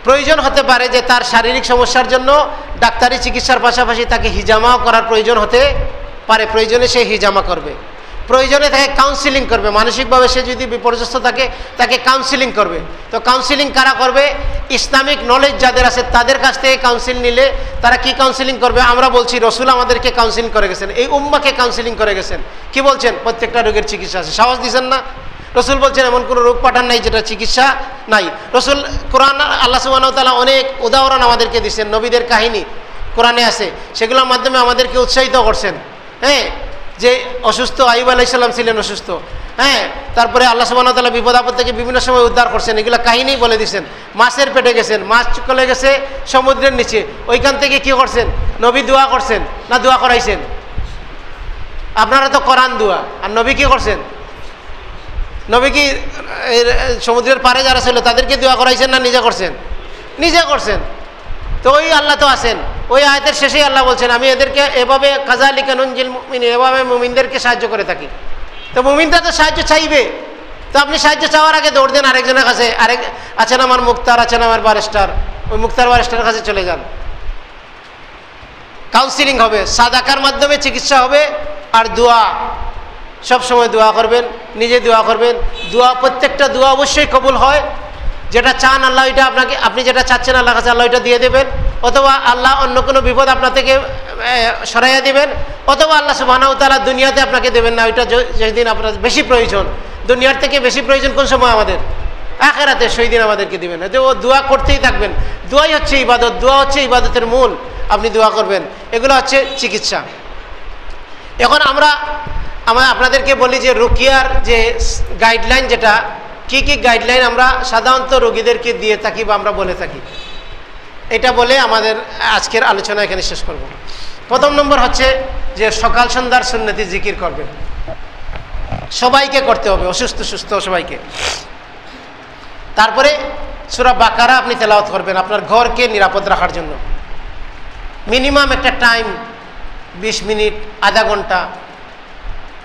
প্রয়োজন হতে পারে যে তার শারীরিক সমস্যার জন্য ডাক্তারি চিকিৎসার পাশাপাশি তাকে হিজামাও করার প্রয়োজন হতে পারে, প্রয়োজনে সে হিজামা করবে, প্রয়োজনে তাকে কাউন্সিলিং করবে, মানসিকভাবে সে যদি বিপর্যস্ত থাকে তাকে কাউন্সিলিং করবে। তো কাউন্সিলিং কারা করবে? ইসলামিক নলেজ যাদের আছে তাদের কাছ থেকে কাউন্সিল নিলে তারা কি কাউন্সিলিং করবে? আমরা বলছি রসুল আমাদেরকে কাউন্সিলিং করে গেছেন, এই উম্মাকে কাউন্সিলিং করে গেছেন। কি বলছেন? প্রত্যেকটা রোগের চিকিৎসা আছে, সাহস দিচ্ছেন না? রসুল বলছেন এমন কোনো রোগ পাঠান নাই যেটা চিকিৎসা নাই। রসুল কোরআন, আল্লাহ সুবহানাহু ওয়া তাআলা অনেক উদাহরণ আমাদেরকে দিচ্ছেন, নবীদের কাহিনী কোরআনে আছে, সেগুলোর মাধ্যমে আমাদেরকে উৎসাহিত করছেন। হ্যাঁ, যে অসুস্থ আইয়ুব আলাইহিস সালাম ছিলেন অসুস্থ, হ্যাঁ, তারপরে আল্লাহ সুবহানাহু ওয়া তাআলা বিপদ আপদ থেকে বিভিন্ন সময় উদ্ধার করছেন, এগুলো কাহিনী বলে দিচ্ছেন। মাছের পেটে গেছেন, মাছ চলে গেছে সমুদ্রের নিচে, ওইখান থেকে কি করছেন? নবী দোয়া করছেন না দোয়া করাইছেন? আপনারা তো কোরআন দোয়া, আর নবী কি করছেন? নবী কি সমুদ্রের পারে যারা ছিল তাদেরকে দোয়া করাইছেন না নিজে করছেন? নিজে করছেন। তো ওই আল্লাহ তো আছেন, ওই আয়াতের শেষেই আল্লাহ বলছেন আমি এদেরকে এভাবে কাযালিকা নুনজিল মুমিনিন, এভাবে মুমিনদেরকে সাহায্য করে থাকি। তো মুমিনরা তো সাহায্য চাইবে, তো আপনি সাহায্য চাওয়ার আগে দৌড় দেন আরেকজনের কাছে, আরেক আছেন আমার মুক্তার, আছেন আমার ব্যারিস্টার, ওই মুক্তার ব্যারিস্টারের কাছে চলে যান, কাউন্সিলিং হবে, সাদাকার মাধ্যমে চিকিৎসা হবে। আর দোয়া, সব সময় দোয়া করবেন, নিজে দোয়া করবেন। দোয়া, প্রত্যেকটা দোয়া অবশ্যই কবুল হয়। যেটা চান আল্লাহ ওইটা আপনাকে, আপনি যেটা চাচ্ছেন আল্লাহ কাছে আল্লাহ ওইটা দিয়ে দেবেন, অথবা আল্লাহ অন্য কোনো বিপদ আপনার থেকে সরাইয়া দিবেন, অথবা আল্লাহ সুবহানাহু ওয়া তাআলা দুনিয়াতে আপনাকে দেবেন না, ওইটা যেদিন আপনার বেশি প্রয়োজন। দুনিয়ার থেকে বেশি প্রয়োজন কোন সময় আমাদের? আখিরাতে সেই দিন আমাদেরকে দিবেন। এতে ও দোয়া করতেই থাকবেন। দোয়াই হচ্ছে ইবাদত, দোয়া হচ্ছে ইবাদতের মূল। আপনি দোয়া করবেন, এগুলো হচ্ছে চিকিৎসা। এখন আমরা আপনাদেরকে বলি যে রুকিয়ার যে গাইডলাইন, যেটা কি কি গাইডলাইন আমরা সাধারণত রোগীদেরকে দিয়ে থাকি বা আমরা বলে থাকি, এটা বলে আমাদের আজকের আলোচনা এখানে শেষ করব। প্রথম নম্বর হচ্ছে যে সকাল সন্ধ্যার সুন্নতি জিকির করবেন, সবাইকে করতে হবে, অসুস্থ সুস্থ সবাইকে। তারপরে সূরা বাকারা আপনি তেলাওয়াত করবেন আপনার ঘরকে নিরাপদ রাখার জন্য। মিনিমাম একটা টাইম 20 মিনিট, আধা ঘন্টা,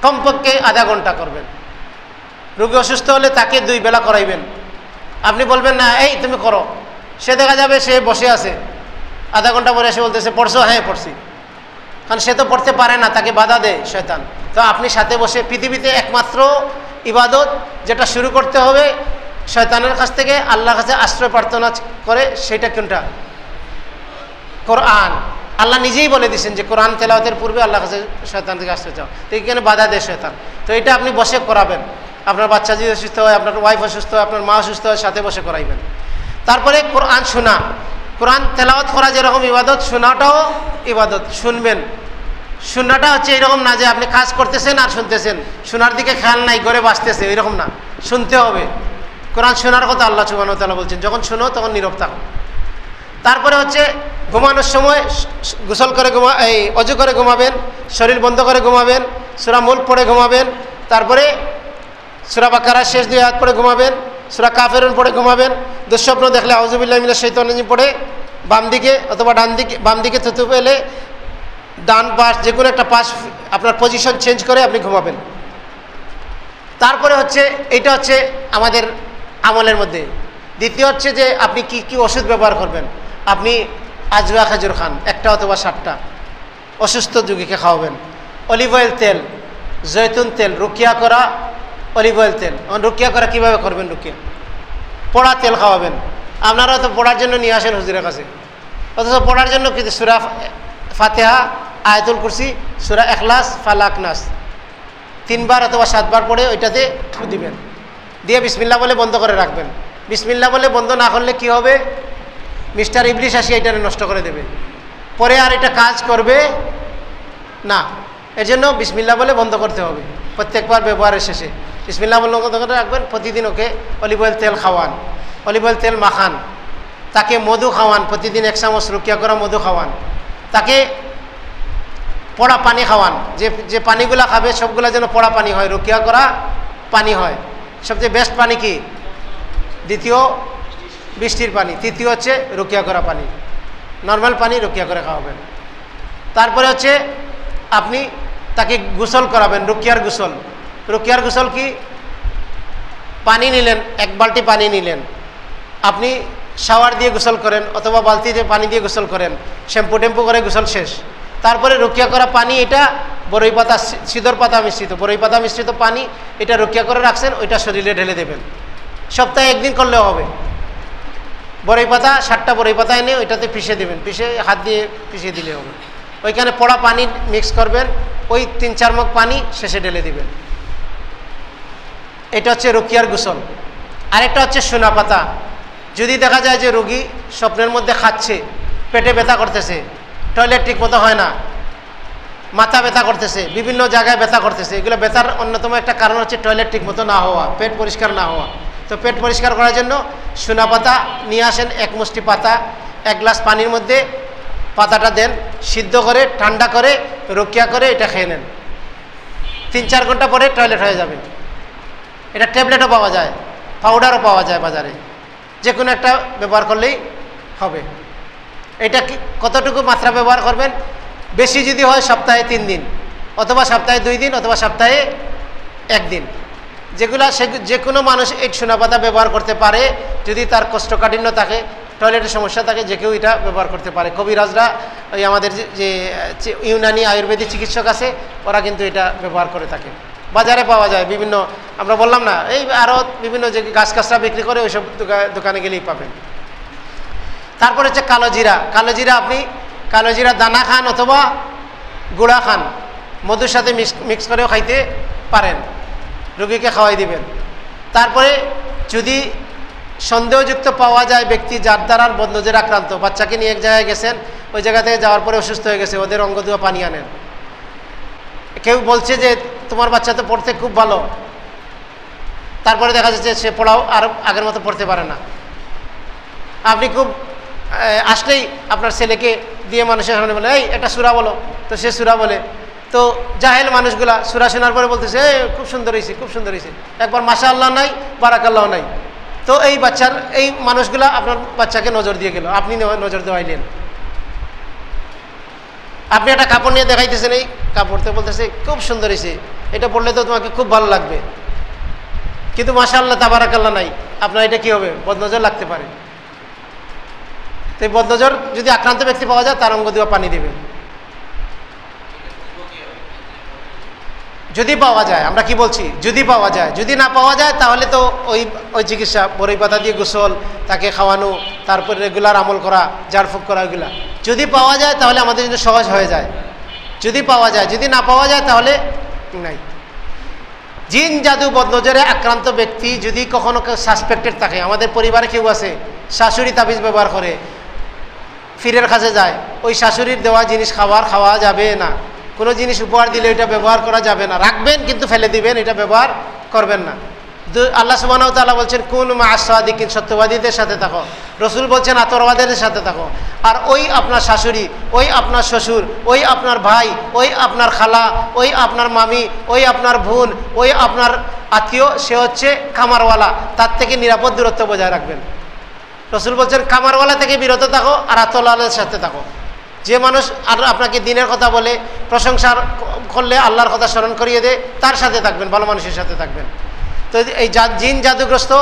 কমপক্ষে আধা ঘন্টা করবেন। রোগী অসুস্থ হলে তাকে 2 বেলা করাইবেন। আপনি বলবেন না এই তুমি করো, সে দেখা যাবে সে বসে আছে, আধা ঘন্টা পরে এসে বলতেছে পড়ছো, হ্যাঁ পড়ছি, কারণ সে তো পড়তে পারে না, তাকে বাধা দেয় শয়তান। তো আপনি সাথে বসে, পৃথিবীতে একমাত্র ইবাদত যেটা শুরু করতে হবে শয়তানের কাছ থেকে, আল্লাহর কাছে আশ্রয় প্রার্থনা করে, সেটা কোনটা? কোরআন। আল্লাহ নিজেই বলে দিয়েছেন যে কোরআন তেলাওয়াতের পূর্বে আল্লাহর কাছে শয়তান থেকে আশ্রয় চাও, তো এখানে বাধা দেয় শয়তান। তো এটা আপনি বসে করাবেন। আপনার বাচ্চা যদি অসুস্থ হয়, আপনার ওয়াইফ অসুস্থ হয়, আপনার মা অসুস্থ হয়, সাথে বসে করাইবেন। তারপরে কোরআন শোনা, কোরআন তেলাওয়াত করা যেরকম ইবাদত, শোনাটাও ইবাদত। শুনবেন, শোনাটা হচ্ছে এরকম না যে আপনি কাজ করতেছেন আর শুনতেছেন, শোনার দিকে খেয়াল নাই, ঘরে বাঁচতেছে, এরকম না, শুনতে হবে। কোরআন শোনার কথা আল্লাহ সুবহানাহু ওয়া তাআলা বলছেন, যখন শোনো তখন নীরব থাকো। তারপরে হচ্ছে ঘুমানোর সময় গোসল করে অজু করে ঘুমাবেন, শরীর বন্ধ করে ঘুমাবেন, সূরা মুলক পড়ে ঘুমাবেন, তারপরে সূরা বাকারা শেষ 2 আয়াত পড়ে ঘুমাবেন, সূরা কাফিরুন পড়ে ঘুমাবেন। দুঃস্বপ্ন দেখলে আউযু বিল্লাহি মিনাশ শাইতানির রাজিম পড়ে বাম দিকে অথবা ডান দিকে, বাম দিকে থুতু পেলে ডান পাশ, যে কোনো একটা পাশ আপনার পজিশন চেঞ্জ করে আপনি ঘুমাবেন। তারপরে হচ্ছে এটা হচ্ছে আমাদের আমলের মধ্যে। দ্বিতীয় হচ্ছে যে আপনি কি কি ওষুধ ব্যবহার করবেন। আপনি আজওয়া খেজুর খান 1টা অথবা 7টা, অসুস্থ রোগীকে খাওয়াবেন। অলিভ অয়েল তেল, জৈতুন তেল, রুকিয়া করা অলিভ অয়েল তেল। রুকিয়া করা কীভাবে করবেন? রুকিয়া পোড়া তেল খাওয়াবেন। আপনারা তো পড়ার জন্য নিয়ে আসেন হুজুরের কাছে, অথচ পড়ার জন্য কিন্তু সূরা ফাতিহা, আয়াতুল কুরসি, সূরা ইখলাস, ফালাক, নাস 3 বার অথবা 7 বার পড়ে ওইটাতে ফু দিবেন, দিয়ে বিসমিল্লাহ বলে বন্ধ করে রাখবেন। বিসমিল্লাহ বলে বন্ধ না করলে কি হবে? মিস্টার ইবলিস আসি এটা নষ্ট করে দেবে, পরে আর এটা কাজ করবে না। এর জন্য বিসমিল্লাহ বলে বন্ধ করতে হবে প্রত্যেকবার ব্যবহারের শেষে। বিসমিল্লাহ বলে বন্ধ করে রাখবেন। প্রতিদিন ওকে অলিভ অয়েল তেল খাওয়ান, অলিভ অয়েল তেল মাখান। তাকে মধু খাওয়ান, প্রতিদিন 1 চামচ রুকিয়া করা মধু খাওয়ান। তাকে পোড়া পানি খাওয়ান, যে পানিগুলা খাবে সবগুলা যেন পোড়া পানি হয়, রুকিয়া করা পানি হয়। সবচেয়ে বেস্ট পানি কি? দ্বিতীয় বৃষ্টির পানি, তৃতীয় হচ্ছে রুকিয়া করা পানি। নর্মাল পানি রুকিয়া করে খাওয়াবেন। তারপরে হচ্ছে আপনি তাকে গোসল করাবেন, রুকিয়ার গোসল। রুকিয়ার গোসল কি? পানি নিলেন, 1 বালতি পানি নিলেন, আপনি শাওয়ার দিয়ে গোসল করেন অথবা বালতিতে পানি দিয়ে গোসল করেন, শ্যাম্পু টেম্পু করে গোসল শেষ। তারপরে রুকিয়া করা পানি, এটা বরই পাতা, সিদর পাতা মিশ্রিত, বরই পাতা মিশ্রিত পানি, এটা রুকিয়া করে রাখছেন, ওইটা শরীরে ঢেলে দেবেন। সপ্তাহে 1 দিন করলেও হবে। বরই পাতা 7টা বরই পাতা এনে ওইটাতে পিষে দেবেন, পিষে হাত দিয়ে পিষিয়ে দিলে হবে। ওইখানে পোড়া পানি মিক্স করবেন, ওই 3-4 মগ পানি শেষে ঢেলে দিবেন। এটা হচ্ছে রুকিয়ার গোসল। আরেকটা হচ্ছে সোনা পাতা। যদি দেখা যায় যে রোগী স্বপ্নের মধ্যে খাচ্ছে, পেটে ব্যথা করতেছে, টয়লেট ঠিক মতো হয় না, মাথা ব্যথা করতেছে, বিভিন্ন জায়গায় ব্যথা করতেছে, এগুলো ব্যথার অন্যতম একটা কারণ হচ্ছে টয়লেট ঠিক মতো না হওয়া, পেট পরিষ্কার না হওয়া। তো পেট পরিষ্কার করার জন্য সোনা পাতা নিয়ে আসেন, 1 মুষ্টি পাতা, 1 গ্লাস পানির মধ্যে পাতাটা দেন, সিদ্ধ করে ঠান্ডা করে রুকিয়া করে এটা খেয়ে নেন। 3-4 ঘন্টা পরে টয়লেট হয়ে যাবে। এটা ট্যাবলেটও পাওয়া যায়, পাউডারও পাওয়া যায় বাজারে, যে কোনো একটা ব্যবহার করলেই হবে। এটা কতটুকু মাত্রা ব্যবহার করবেন? বেশি যদি হয় সপ্তাহে 3 দিন, অথবা সপ্তাহে 2 দিন, অথবা সপ্তাহে 1 দিন। যেগুলা যে কোনো মানুষ এই সোনা পাতা ব্যবহার করতে পারে, যদি তার কোষ্ঠকাঠিন্য থাকে, টয়লেটের সমস্যা থাকে, যে কেউ এটা ব্যবহার করতে পারে। কবিরাজরা, ওই আমাদের যে ইউনানি আয়ুর্বেদিক চিকিৎসক আছে, ওরা কিন্তু এটা ব্যবহার করে থাকে। বাজারে পাওয়া যায় বিভিন্ন, আমরা বললাম না, এই আরও বিভিন্ন যে গাছ গাছরা বিক্রি করে, ওইসব দোকানে গেলেই পাবেন। তারপর হচ্ছে কালো জিরা। কালো জিরা আপনি কালো জিরা দানা খান অথবা গুঁড়া খান, মধুর সাথে মিক্স করেও খাইতে পারেন, রোগীকে খাওয়াই দিবেন। তারপরে যদি সন্দেহযুক্ত পাওয়া যায় ব্যক্তি যার দ্বারা বদনজর আক্রান্ত, বাচ্চাকে নিয়ে এক জায়গায় গেছেন, ওই জায়গা থেকে যাওয়ার পরে অসুস্থ হয়ে গেছে, ওদের অঙ্গ দুয়া পানি আনেন। কেউ বলছে যে তোমার বাচ্চা তো পড়তে খুব ভালো, তারপরে দেখা যাচ্ছে সে পড়াও আর আগের মতো পড়তে পারে না। আপনি খুব আসলেই আপনার ছেলেকে দিয়ে মানুষের সামনে বলে এই একটা সূরা বলো, তো সে সূরা বলে। তো জাহেল মানুষগুলা সূরা শোনার পরে বলতেছে খুব সুন্দর হয়েছে, খুব সুন্দর হয়েছে, একবার মাশাআল্লাহ নাই, বারাকাল্লাহ নাই। তো এই মানুষগুলা আপনার বাচ্চাকে নজর দিয়ে গেল, আপনি নজর দেওয়াইলেন। আপনি একটা কাপড় নিয়ে দেখাইতেছেন, এই কাপড়তে বলতেছে খুব সুন্দর হয়েছে, এটা পড়লে তো তোমাকে খুব ভালো লাগবে, কিন্তু মাশাআল্লাহ তাবারাকাল্লাহ নাই, আপনার এটা কি হবে? বদনজর লাগতে পারে। তো এই বদনজর যদি আক্রান্ত ব্যক্তি পাওয়া যায়, তার অঙ্গ দিয়ে পানি দেবে। যদি পাওয়া যায়, আমরা কি বলছি, যদি পাওয়া যায়। যদি না পাওয়া যায় তাহলে তো ওই চিকিৎসা, বরই পাতা দিয়ে গোসল, তাকে খাওয়ানো, তারপরে রেগুলার আমল করা, ঝাড়ফুঁক করা, ওইগুলা যদি পাওয়া যায় তাহলে আমাদের জন্য সহজ হয়ে যায়। যদি পাওয়া যায়, যদি না পাওয়া যায় তাহলে নাই। জিন জাদু বদনজরে আক্রান্ত ব্যক্তি যদি কখনো কেউ সাসপেক্টেড থাকে, আমাদের পরিবারে কেউ আছে শাশুড়ি তাবিজ ব্যবহার করে, ফিরের কাছে যায়, ওই শাশুড়ির দেওয়া জিনিস খাওয়া যাবে না। কোনো জিনিস উপহার দিলে এটা ব্যবহার করা যাবে না, রাখবেন কিন্তু ফেলে দিবেন, এটা ব্যবহার করবেন না। আল্লাহ সুবহানাহু ওয়া তাআলা বলছেন কুন মা'আস সাদিকিন, সত্যবাদীদের সাথে থাকো। রসুল বলছেন আতরবাদের সাথে থাকো। আর ওই আপনার শাশুড়ি, ওই আপনার শ্বশুর, ওই আপনার ভাই, ওই আপনার খালা, ওই আপনার মামি, ওই আপনার বোন, ওই আপনার আত্মীয়, সে হচ্ছে কামারওয়ালা, তার থেকে নিরাপদ দূরত্ব বজায় রাখবেন। রসুল বলছেন কামারওয়ালা থেকে বিরত থাকো আর আতরওয়ালার সাথে থাকো। যে মানুষ আর আপনাকে দিনের কথা বলে, প্রশংসা করলে আল্লাহর কথা স্মরণ করিয়ে দেয়, তার সাথে থাকবেন, ভালো মানুষের সাথে থাকবেন। তো এই জিন জাদুগ্রস্ত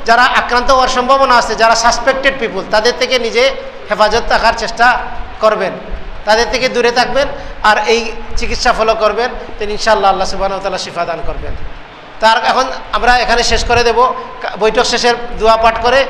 যারা আক্রান্ত হওয়ার সম্ভাবনা আছে, যারা সাসপেক্টেড পিপুল, তাদের থেকে নিজে হেফাজত রাখার চেষ্টা করবেন, তাদের থেকে দূরে থাকবেন, আর এই চিকিৎসা ফলো করবেন, তিনি ইনশাআল্লাহ আল্লাহ সুবহানাহু ওয়া তাআলা শিফা দান করবেন। তার এখন আমরা এখানে শেষ করে দেব, বৈঠক শেষের দোয়া পাঠ করে।